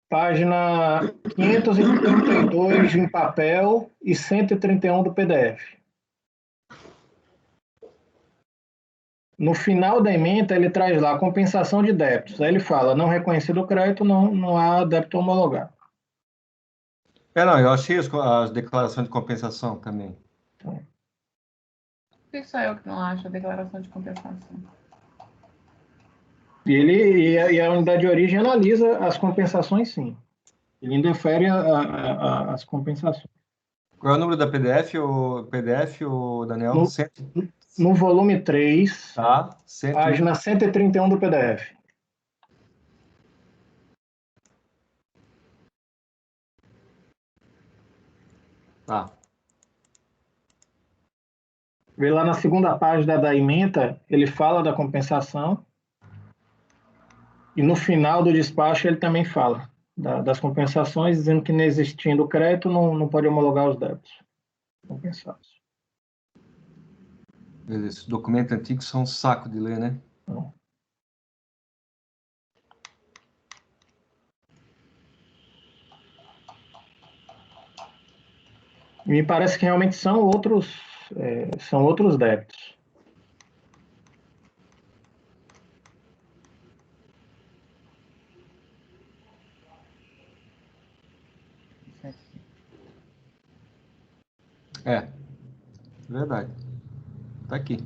Página 532 em papel e 131 do PDF. No final da ementa, ele traz lá compensação de débitos. Aí ele fala, não reconhecido o crédito, não há débito homologado. Eu achei as declarações de compensação também. Por que só eu que não acho a declaração de compensação? E a unidade de origem analisa as compensações, sim. Ele indefere as compensações. Qual é o número da PDF, Daniel? No, no volume 3, Tá, página 131 do PDF. Tá. Vê lá na segunda página da ementa, ele fala da compensação. E no final do despacho ele também fala das compensações, dizendo que não existindo crédito, não pode homologar os débitos compensados. Esses documentos antigos são um saco de ler, né? Então, me parece que realmente são outros débitos. É, verdade. Tá aqui.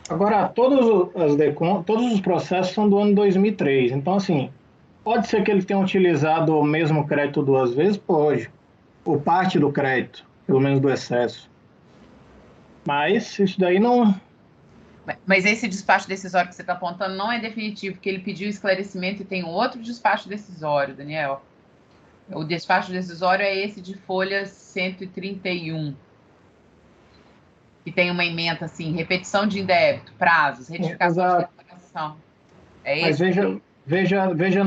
Agora, todos os processos são do ano 2003. Então, assim, pode ser que ele tenha utilizado o mesmo crédito duas vezes? Pode. Ou parte do crédito, pelo menos do excesso. Mas isso daí não... Mas esse despacho decisório que você está apontando não é definitivo, porque ele pediu esclarecimento e tem um outro despacho decisório, Daniel. O despacho decisório é esse de folha 131. Que tem uma ementa assim, repetição de indébito, prazos, retificação de declaração. É Mas esse? veja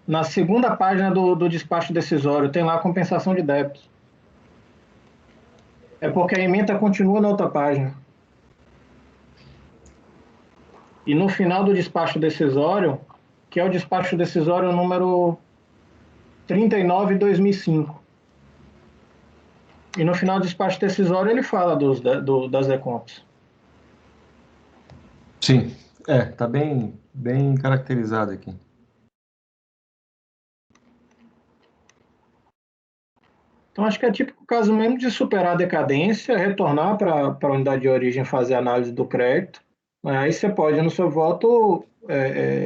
na segunda página do despacho decisório, tem lá a compensação de débitos. É porque a ementa continua na outra página. E no final do despacho decisório, que é o despacho decisório número 39/2005. E no final do despacho decisório ele fala das decompos. Sim, tá bem caracterizado aqui. Então, acho que é típico caso mesmo de superar a decadência, retornar para a unidade de origem fazer a análise do crédito. Aí você pode, no seu voto...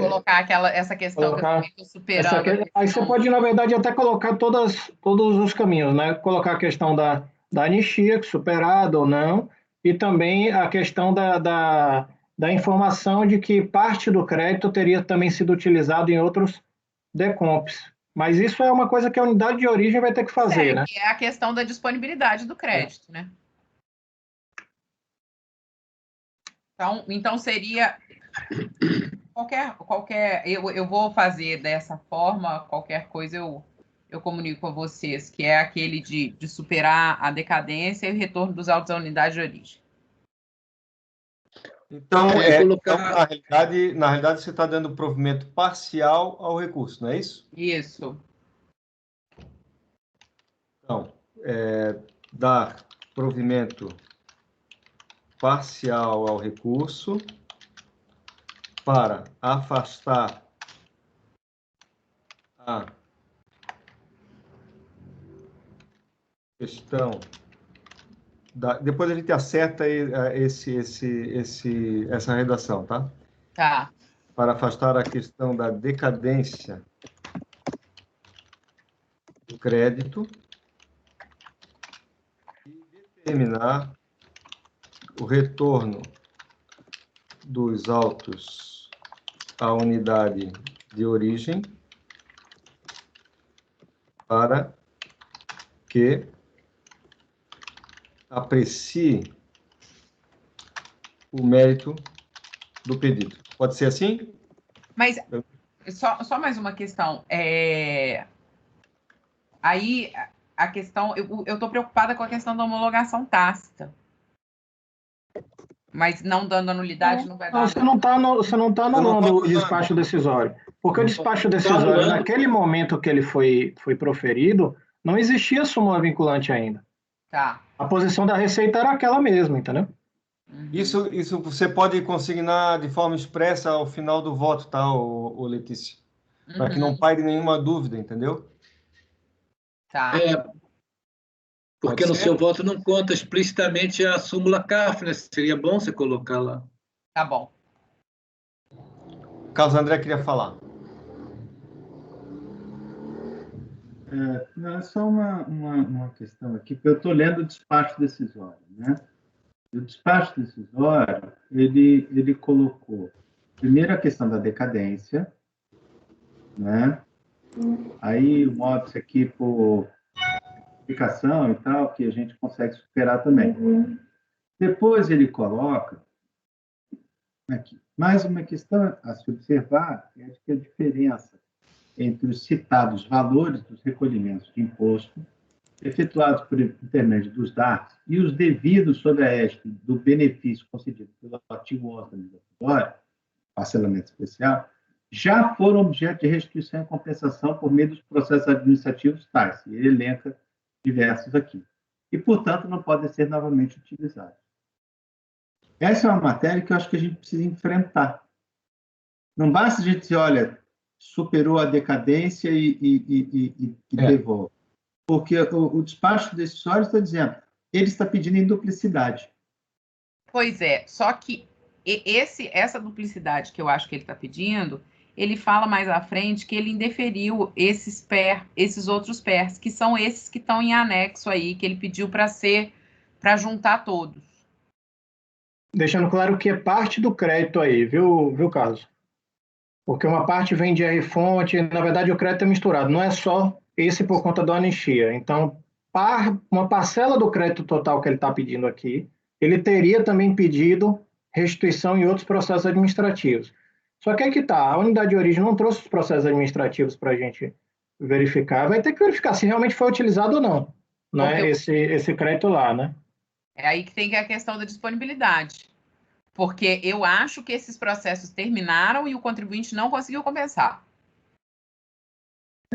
colocar essa questão que eu estou superando. Aí você pode, na verdade, até colocar todos os caminhos, né? Colocar a questão da anistia, superada ou não, e também a questão da informação de que parte do crédito teria também sido utilizado em outros decomps. Mas isso é uma coisa que a unidade de origem vai ter que fazer, né? É a questão da disponibilidade do crédito, né? Então seria eu vou fazer dessa forma, qualquer coisa eu comunico a vocês, que é aquele de superar a decadência e o retorno dos autos à unidade de origem. Então, na realidade, você está dando provimento parcial ao recurso, não é isso? Isso. Então, dar provimento parcial ao recurso para afastar a questão depois a gente acerta essa redação, tá? Tá. Para afastar a questão da decadência do crédito e determinar o retorno dos autos à unidade de origem para que aprecie o mérito do pedido. Pode ser assim? Mas só mais uma questão. Aí a questão, eu estou preocupada com a questão da homologação tácita. Mas não dando anulidade não vai dar. Você não está anulando o despacho decisório. Porque o despacho decisório, naquele momento que ele foi proferido, não existia súmula vinculante ainda. Tá. A posição da Receita era aquela mesma, entendeu? Isso você pode consignar de forma expressa ao final do voto, tá, Letícia? Para que não paire nenhuma dúvida, entendeu? Tá. Porque Pode no ser? seu voto não conta explicitamente a súmula CAF, né? Seria bom você colocar lá. Tá bom. Carlos André queria falar. Não, é só uma questão aqui, porque eu estou lendo o despacho decisório, né? O despacho decisório, ele colocou, primeiro, a questão da decadência, né? Aí, o óbvio aqui, por explicação e tal, que a gente consegue superar também. Depois, ele coloca, aqui, mais uma questão a se observar, é que a diferença entre os citados valores dos recolhimentos de imposto efetuados por intermédio dos DARFs e os devidos sob a égide do benefício concedido pelo artigo 11 da legislatória, parcelamento especial, já foram objeto de restituição e compensação por meio dos processos administrativos tais, e ele elenca diversos aqui, e, portanto, não podem ser novamente utilizados. Essa é uma matéria que eu acho que a gente precisa enfrentar. Não basta a gente dizer, olha, superou a decadência e devolve. Porque o despacho decisório está dizendo, ele está pedindo em duplicidade. Pois é, só que essa duplicidade que eu acho que ele está pedindo, ele fala mais à frente que ele indeferiu esses outros PERs, que são esses que estão em anexo aí, que ele pediu para juntar todos. Deixando claro que é parte do crédito aí, viu, Carlos? Porque uma parte vem de R-fonte, na verdade o crédito é misturado, não é só esse por conta da anistia. Então, uma parcela do crédito total que ele está pedindo aqui, ele teria também pedido restituição em outros processos administrativos. Só que aí que está, a unidade de origem não trouxe os processos administrativos para a gente verificar, vai ter que verificar se realmente foi utilizado ou não, né? Esse crédito lá, né? É aí que tem a questão da disponibilidade. Porque eu acho que esses processos terminaram e o contribuinte não conseguiu compensar.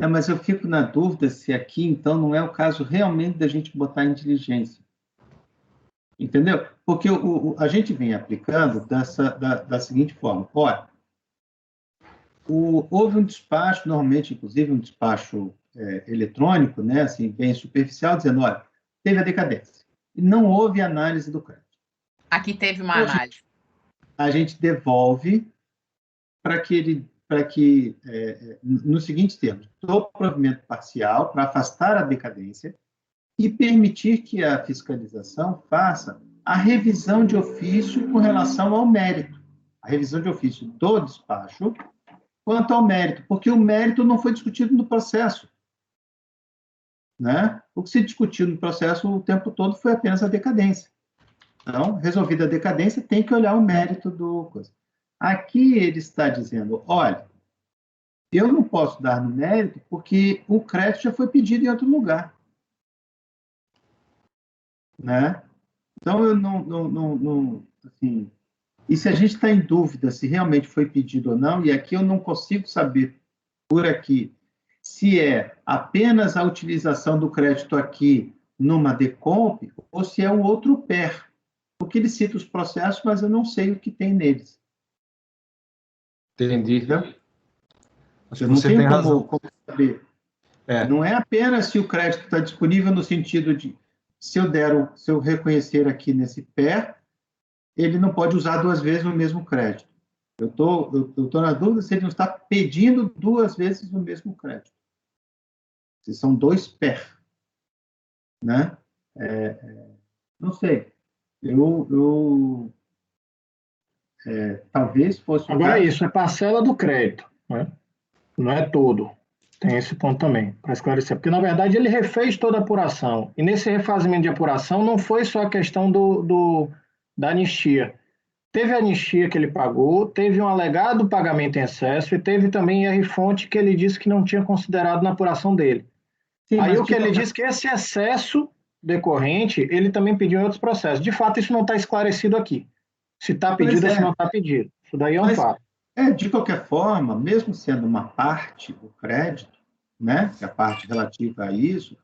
Mas eu fico na dúvida se aqui, então, não é o caso realmente da gente botar em diligência. Entendeu? Porque a gente vem aplicando da seguinte forma. Olha, houve um despacho, normalmente, inclusive, um despacho eletrônico, né, assim, bem superficial, dizendo, olha, teve a decadência. E não houve análise do crédito. Aqui teve uma análise. A gente devolve para que nos seguintes termos, do provimento parcial para afastar a decadência e permitir que a fiscalização faça a revisão de ofício com relação ao mérito, a revisão de ofício do despacho quanto ao mérito, porque o mérito não foi discutido no processo, né? O que se discutiu no processo o tempo todo foi apenas a decadência. Então, resolvida a decadência, tem que olhar o mérito do coisa. Aqui ele está dizendo, olha, eu não posso dar no mérito porque o crédito já foi pedido em outro lugar. Né? Então, eu não assim, e se a gente está em dúvida se realmente foi pedido ou não, e aqui eu não consigo saber por aqui se é apenas a utilização do crédito aqui numa decomp ou se é o outro PER, porque ele cita os processos, mas eu não sei o que tem neles. Entendi. Entendeu? Acho que você tem razão. Como saber. Não é apenas se o crédito está disponível no sentido de se eu reconhecer aqui nesse PER, ele não pode usar duas vezes o mesmo crédito. Eu tô na dúvida se ele não está pedindo duas vezes o mesmo crédito. Se são dois PER. Né? Não sei. Talvez fosse... Agora é isso, é parcela do crédito, né? Não é todo. Tem esse ponto também, para esclarecer. Porque, na verdade, ele refez toda a apuração. E nesse refazimento de apuração não foi só a questão da anistia. Teve a anistia que ele pagou, teve um alegado pagamento em excesso e teve também R-fonte que ele disse que não tinha considerado na apuração dele. Sim, aí o que ele disse que esse excesso decorrente, ele também pediu em outros processos. De fato, isso não está esclarecido aqui. Se está pedido ou se não está pedido. Isso daí é um fato. De qualquer forma, mesmo sendo uma parte do crédito, né, que é a parte relativa a isso,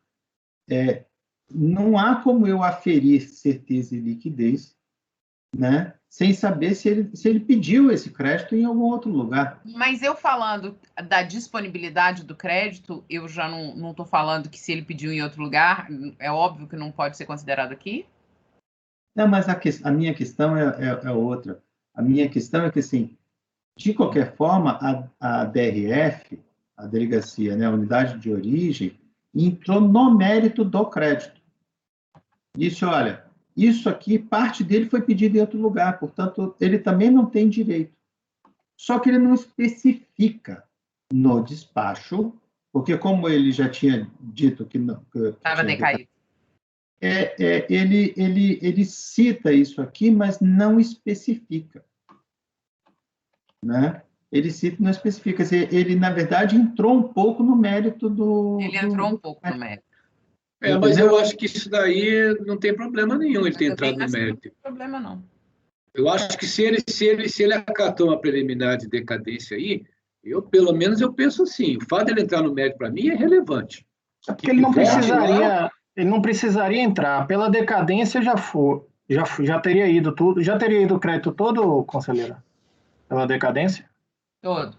não há como eu aferir certeza e liquidez né? Sem saber se ele pediu esse crédito em algum outro lugar. Mas eu falando da disponibilidade do crédito, eu já não estou falando que se ele pediu em outro lugar, é óbvio que não pode ser considerado aqui? Não, mas a minha questão é outra. A minha questão é que, assim, de qualquer forma, a DRF, a delegacia, né, a unidade de origem, entrou no mérito do crédito. Disse, olha, isso aqui, parte dele foi pedido em outro lugar, portanto, ele também não tem direito. Só que ele não especifica no despacho, porque como ele já tinha dito que não... Estava decaído. Ele cita isso aqui, mas não especifica, né? Ele cita e não especifica. Ele, na verdade, entrou um pouco no mérito do... Ele entrou um pouco no mérito. Mas eu acho que isso daí não tem problema nenhum ele ter entrado no mérito. Não tem problema, não. Eu acho que se ele acatou uma preliminar de decadência aí, pelo menos eu penso assim, o fato de ele entrar no mérito para mim é relevante. É porque ele não precisaria entrar. Pela decadência já teria ido tudo, já teria ido o crédito todo, conselheira? Pela decadência? Todo.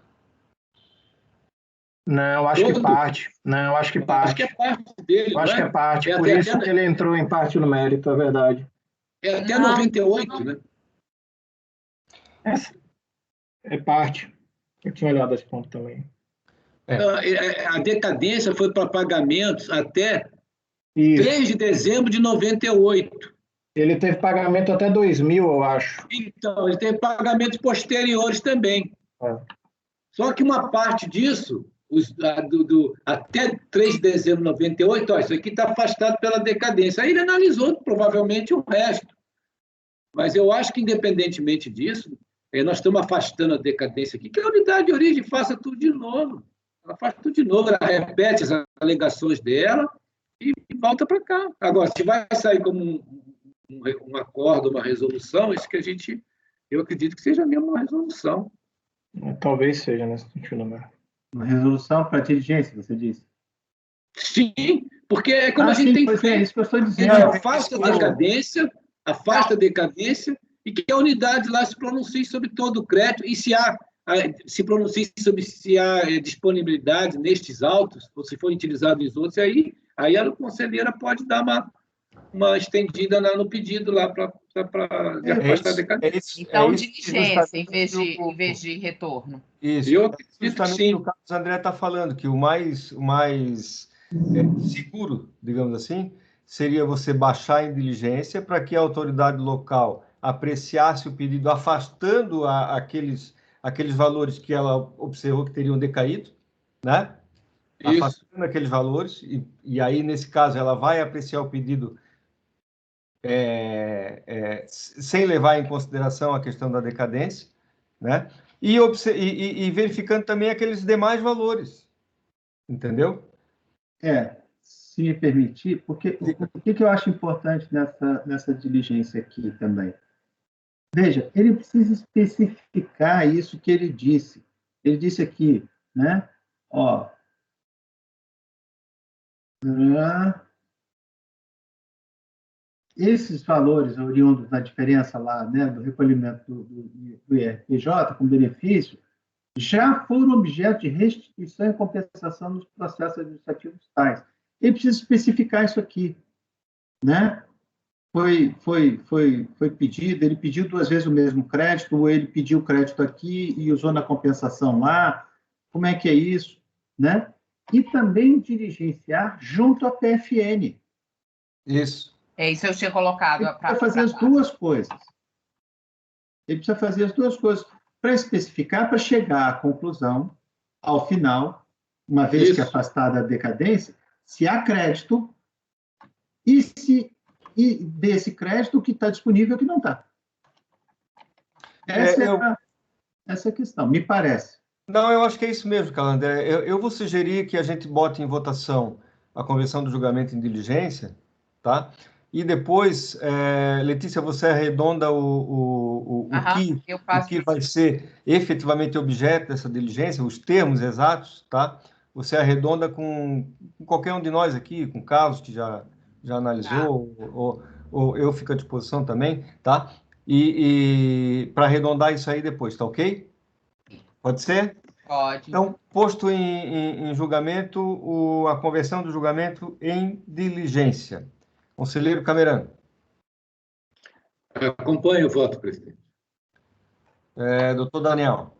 Não, acho que parte. Não, acho que parte. Acho que é parte dele. Eu acho que é parte. Por isso que ele entrou em parte no mérito, é verdade. É até 98, né? É parte. Eu tinha olhado esse ponto também. A decadência foi para pagamentos até 3 de dezembro de 98. Ele teve pagamento até 2000, eu acho. Então, ele teve pagamentos posteriores também. Só que uma parte disso, até 3 de dezembro de 98, isso aqui está afastado pela decadência. Aí ele analisou provavelmente o resto. Mas eu acho que, independentemente disso, nós estamos afastando a decadência aqui, que a unidade de origem faça tudo de novo. Ela faz tudo de novo, ela repete as alegações dela e volta para cá. Agora, se vai sair como um acordo, uma resolução, isso que eu acredito que seja mesmo uma resolução. Talvez seja nesse sentido, né? Uma resolução para diligência, você disse? Sim, porque é como a gente tem feito. É isso que eu estou dizendo. Afasta a decadência e que a unidade lá se pronuncie sobre todo o crédito e se pronuncie sobre se há disponibilidade nestes autos, ou se for utilizado nos outros, aí a conselheira pode dar uma estendida no pedido lá para afastar a decadência. Então, diligência em vez de retorno. Isso. Eu acredito justamente que sim. o Carlos André está falando, que o mais seguro, digamos assim, seria você baixar em diligência para que a autoridade local apreciasse o pedido, afastando aqueles valores que ela observou que teriam decaído, né? Isso. Afastando aqueles valores, e aí, nesse caso, ela vai apreciar o pedido sem levar em consideração a questão da decadência, né? E verificando também aqueles demais valores, entendeu? Se me permitir, porque o que eu acho importante nessa diligência aqui também? Veja, ele precisa especificar isso que ele disse. Ele disse aqui, né? Esses valores oriundos da diferença lá, né, do recolhimento do IRPJ com benefício, já foram objeto de restituição e compensação nos processos administrativos tais. Ele precisa especificar isso aqui, né? Foi pedido, ele pediu 2 vezes o mesmo crédito, ou ele pediu o crédito aqui e usou na compensação lá, como é que é isso, né? E também diligenciar junto à PFN. Isso. Isso eu tinha colocado. Ele precisa fazer as duas coisas. Ele precisa fazer as duas coisas para especificar, para chegar à conclusão, ao final, uma vez que afastada a decadência, se há crédito e desse crédito o que está disponível e o que não está. Essa é a questão, me parece. Não, eu acho que é isso mesmo, Carlos André. Eu vou sugerir que a gente bote em votação a conversão do julgamento em diligência, tá? E depois, Letícia, você arredonda o que vai ser efetivamente objeto dessa diligência, os termos exatos, tá? Você arredonda com qualquer um de nós aqui, com o Carlos, que já analisou, ou eu fico à disposição também, tá? e para arredondar isso aí depois, tá ok? Pode ser? Pode. Então, posto em julgamento, a conversão do julgamento em diligência. Conselheiro Camerano. Acompanhe o voto, presidente. Doutor Daniel.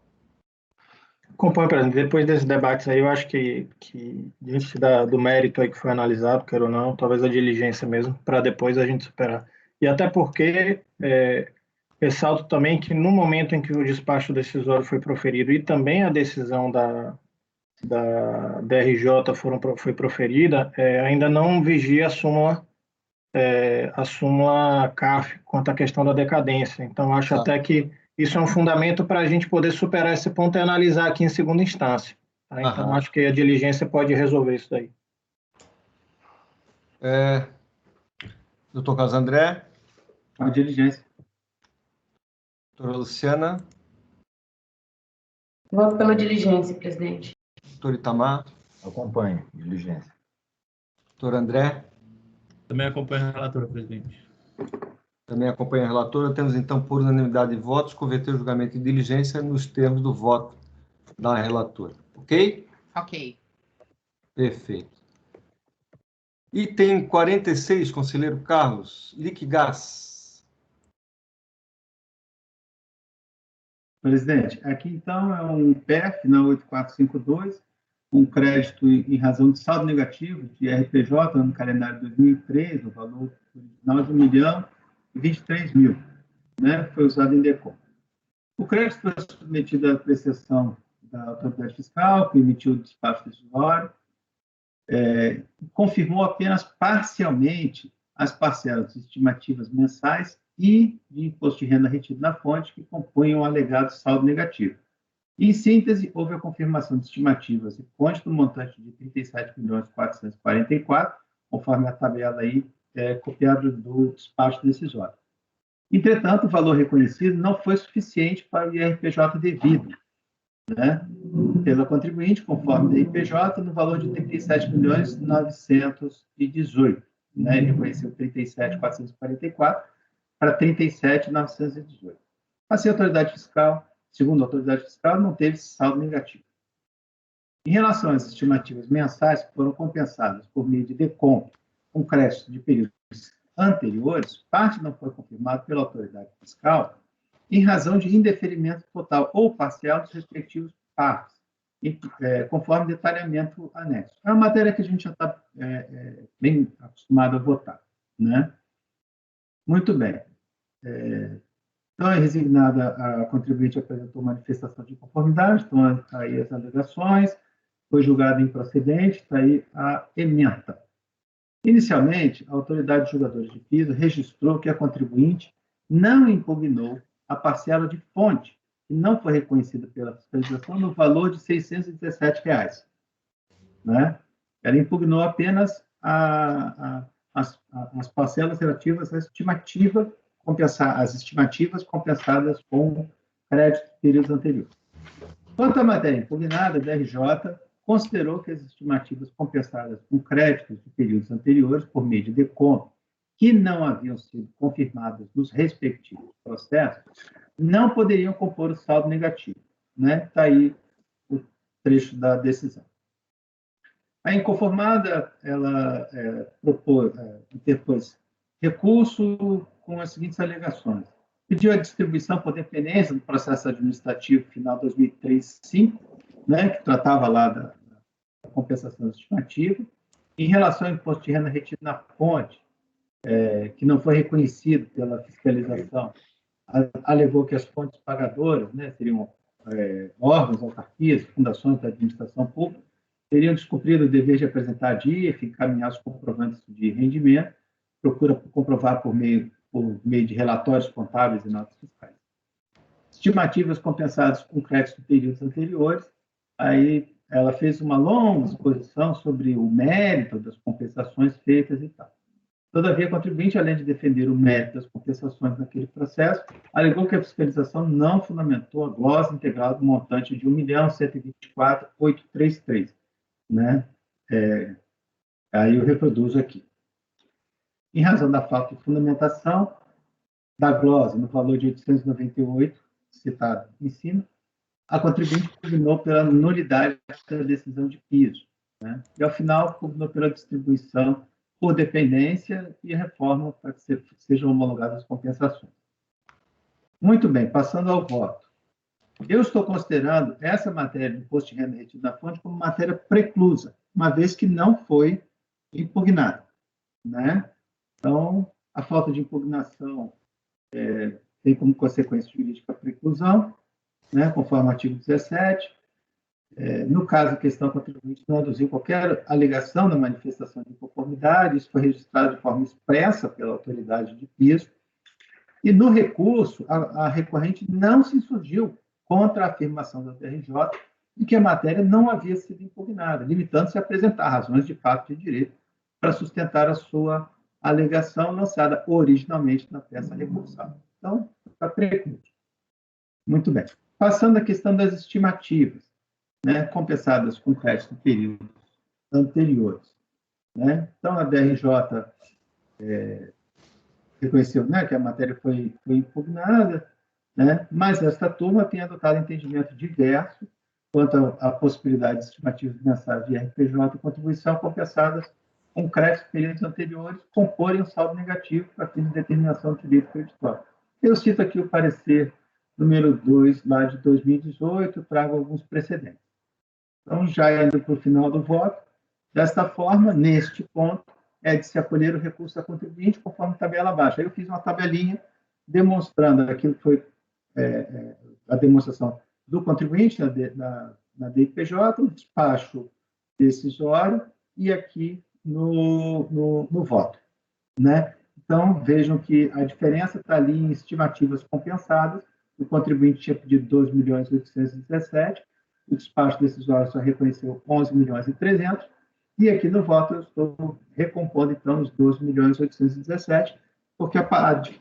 Acompanho, presidente. Depois desses debates aí, eu acho que diante do mérito aí que foi analisado, quer ou não, talvez a diligência mesmo, para depois a gente superar. E até porque, ressalto também que no momento em que o despacho decisório foi proferido e também a decisão da DRJ foi proferida, ainda não vigia a súmula CARF quanto à questão da decadência. Então, acho até que isso é um fundamento para a gente poder superar esse ponto e analisar aqui em segunda instância. Tá? Então, acho que a diligência pode resolver isso daí. Doutor Carlos André. A diligência. Doutora Luciana. Voto pela diligência, presidente. Doutor Itamar. Acompanho, diligência. Doutor André. Também acompanho a relatora, presidente. Também acompanha a relatora. Temos, então, por unanimidade de votos, converter o julgamento em diligência nos termos do voto da relatora. Ok? Ok. Perfeito. Item 46, conselheiro Carlos. Liquigás. Presidente, aqui, então, é um PEF na 8452, um crédito em razão de saldo negativo de RPJ no calendário 2003, o valor original de R$1.023.000, né? Foi usado em DECOM. O crédito foi submetido à apreciação da autoridade fiscal, que emitiu o despacho decisório, confirmou apenas parcialmente as parcelas estimativas mensais e de imposto de renda retido na fonte, que compõem o alegado saldo negativo. Em síntese, houve a confirmação de estimativas e fonte do montante de 37.444, conforme a tabela aí copiada do despacho decisório. Entretanto, o valor reconhecido não foi suficiente para o IRPJ devido, né, pela contribuinte, conforme o IRPJ, no valor de 37.918. Né, ele reconheceu 37.444 para 37.918. Assim, a autoridade fiscal, segundo a autoridade fiscal, não teve saldo negativo. Em relação às estimativas mensais que foram compensadas por meio de DECOM com crédito de períodos anteriores, parte não foi confirmada pela autoridade fiscal em razão de indeferimento total ou parcial dos respectivos partes, conforme detalhamento anexo. É uma matéria que a gente já está bem acostumado a votar, né? Muito bem. Então, é resignada, a contribuinte apresentou manifestação de conformidade, estão aí as alegações, foi julgada improcedente, está aí a ementa. Inicialmente, a autoridade de julgadores de piso registrou que a contribuinte não impugnou a parcela de fonte, que não foi reconhecida pela fiscalização, no valor de R$ 617. Né? Ela impugnou apenas as parcelas relativas à estimativa, as estimativas compensadas com crédito de períodos anteriores. Quanto à matéria impugnada, a DRJ considerou que as estimativas compensadas com créditos de períodos anteriores, por meio de DECOM, que não haviam sido confirmadas nos respectivos processos, não poderiam compor o saldo negativo. Né? Está aí o trecho da decisão. A inconformada, ela interpôs recurso com as seguintes alegações. Pediu a distribuição por dependência do processo administrativo final 2003-5, né, que tratava lá da compensação estimativa. Em relação ao imposto de renda retido na fonte, que não foi reconhecido pela fiscalização, alegou que as fontes pagadoras, né, seriam órgãos, autarquias, fundações da administração pública, teriam descumprido o dever de apresentar a DIF, encaminhar os comprovantes de rendimento, procura comprovar por meio de relatórios contábeis e notas fiscais. Estimativas compensadas com crédito de períodos anteriores, aí ela fez uma longa exposição sobre o mérito das compensações feitas e tal. Todavia, a contribuinte, além de defender o mérito das compensações naquele processo, alegou que a fiscalização não fundamentou a glosa integral do montante de R$ 1.124.833. Né? Aí eu reproduzo aqui. Em razão da falta de fundamentação, da glosa, no valor de 898, citado em cima, a contribuinte pugnou pela nulidade da decisão de piso, né? E, ao final, pugnou pela distribuição por dependência e reforma para que sejam homologadas as compensações. Muito bem, passando ao voto. Eu estou considerando essa matéria do imposto de renda retido na fonte como matéria preclusa, uma vez que não foi impugnada, né? Então, a falta de impugnação tem como consequência jurídica a preclusão, né, conforme o artigo 17. No caso, a questão contribuinte não aduziu qualquer alegação na manifestação de inconformidade, isso foi registrado de forma expressa pela autoridade de piso, e no recurso, a recorrente não se insurgiu contra a afirmação da TRJ de que a matéria não havia sido impugnada, limitando-se a apresentar razões de fato e de direito para sustentar a sua alegação lançada originalmente na peça recursal. Então, está precluso. Muito bem. Passando à questão das estimativas, né, compensadas com crédito em períodos anteriores, né? Então, a DRJ reconheceu, né, que a matéria foi impugnada, né, mas esta turma tem adotado entendimento diverso quanto à possibilidade de estimativas mensais de RPJ e contribuição compensadas com créditos em períodos anteriores comporem um saldo negativo para fim de determinação do direito creditório. Eu cito aqui o parecer número 2, lá de 2018, trago alguns precedentes. Então, já indo para o final do voto, desta forma, neste ponto, é de se acolher o recurso da contribuinte conforme tabela abaixo. Aí eu fiz uma tabelinha demonstrando aquilo que foi a demonstração do contribuinte na DIPJ, o despacho decisório e aqui no voto, né? Então, vejam que a diferença está ali em estimativas compensadas. O contribuinte tinha pedido 2.817.000, o despacho decisório só reconheceu 11.300.000, e aqui no voto eu estou recompondo, então, os 12.817.000, porque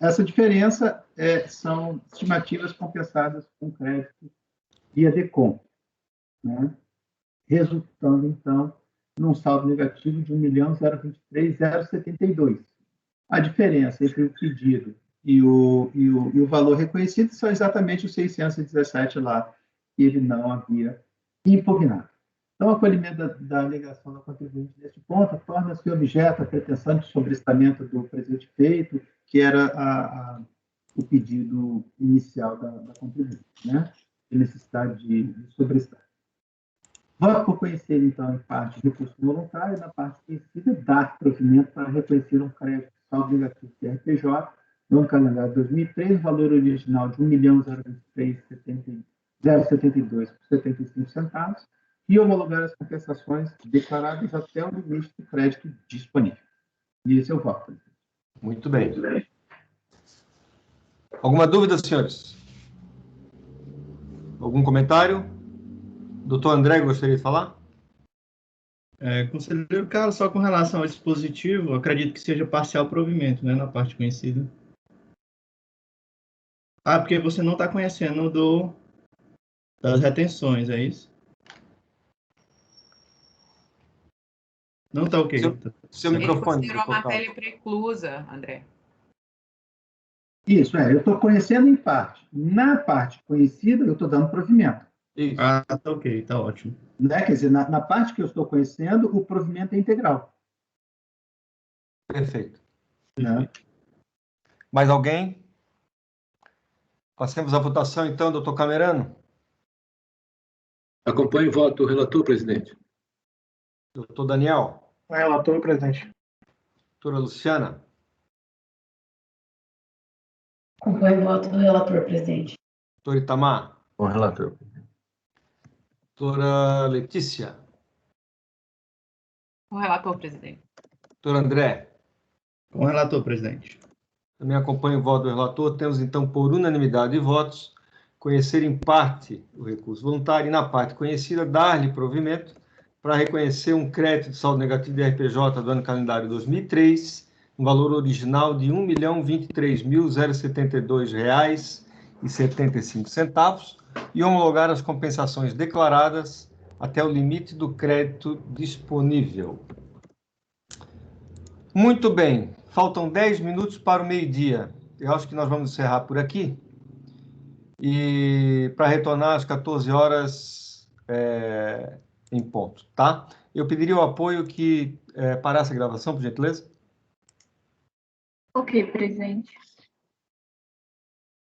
essa diferença são estimativas compensadas com crédito via DECOM, né? Resultando, então, num saldo negativo de 1.023.072. A diferença entre o pedido e o valor reconhecido são exatamente os 617 lá, que ele não havia impugnado. Então, o acolhimento da alegação da contribuinte neste ponto torna-se objeto a pretensão de sobrestamento do presente feito, que era o pedido inicial da contribuinte, né? De necessidade de sobrestar. Voto por conhecer, então, em parte, recurso voluntário, e na parte conhecida, dar provimento para reconhecer um crédito saldo negativo de RPJ, no ano calendário de 2003, o valor original de 1.023.072,75 centavos, e homologar as compensações declaradas até o limite de crédito disponível. E esse é o voto. Muito bem. Alguma dúvida, senhores? Algum comentário? Doutor André, gostaria de falar? Conselheiro Carlos, só com relação ao dispositivo, acredito que seja parcial provimento, né, na parte conhecida. Porque você não está conhecendo das retenções, é isso? Não está ok. Seu microfone. Ele considerou a matéria preclusa, André. Isso, eu estou conhecendo em parte. Na parte conhecida, eu estou dando provimento. Isso. Tá ok, tá ótimo. Né? Quer dizer, na parte que eu estou conhecendo, o provimento é integral. Perfeito. Né? Mais alguém? Passemos à votação, então, doutor Camerano. Acompanhe o voto do relator, presidente. Doutor Daniel. Relator, presidente. Doutora Luciana. Acompanho o voto do relator, presidente. Doutor Itamar. Com o relator. Doutora Letícia. O relator, presidente. Doutor André. Com o relator, presidente. Também acompanho o voto do relator. Temos, então, por unanimidade de votos, conhecer em parte o recurso voluntário e, na parte conhecida, dar-lhe provimento para reconhecer um crédito de saldo negativo de RPJ do ano calendário 2003, um valor original de R$ 1.023.072,75 e homologar as compensações declaradas até o limite do crédito disponível. Muito bem, faltam 10 minutos para o meio-dia. eu acho que nós vamos encerrar por aqui. E para retornar às 14 horas em ponto, tá? Eu pediria o apoio que parasse a gravação, por gentileza. Ok, presidente.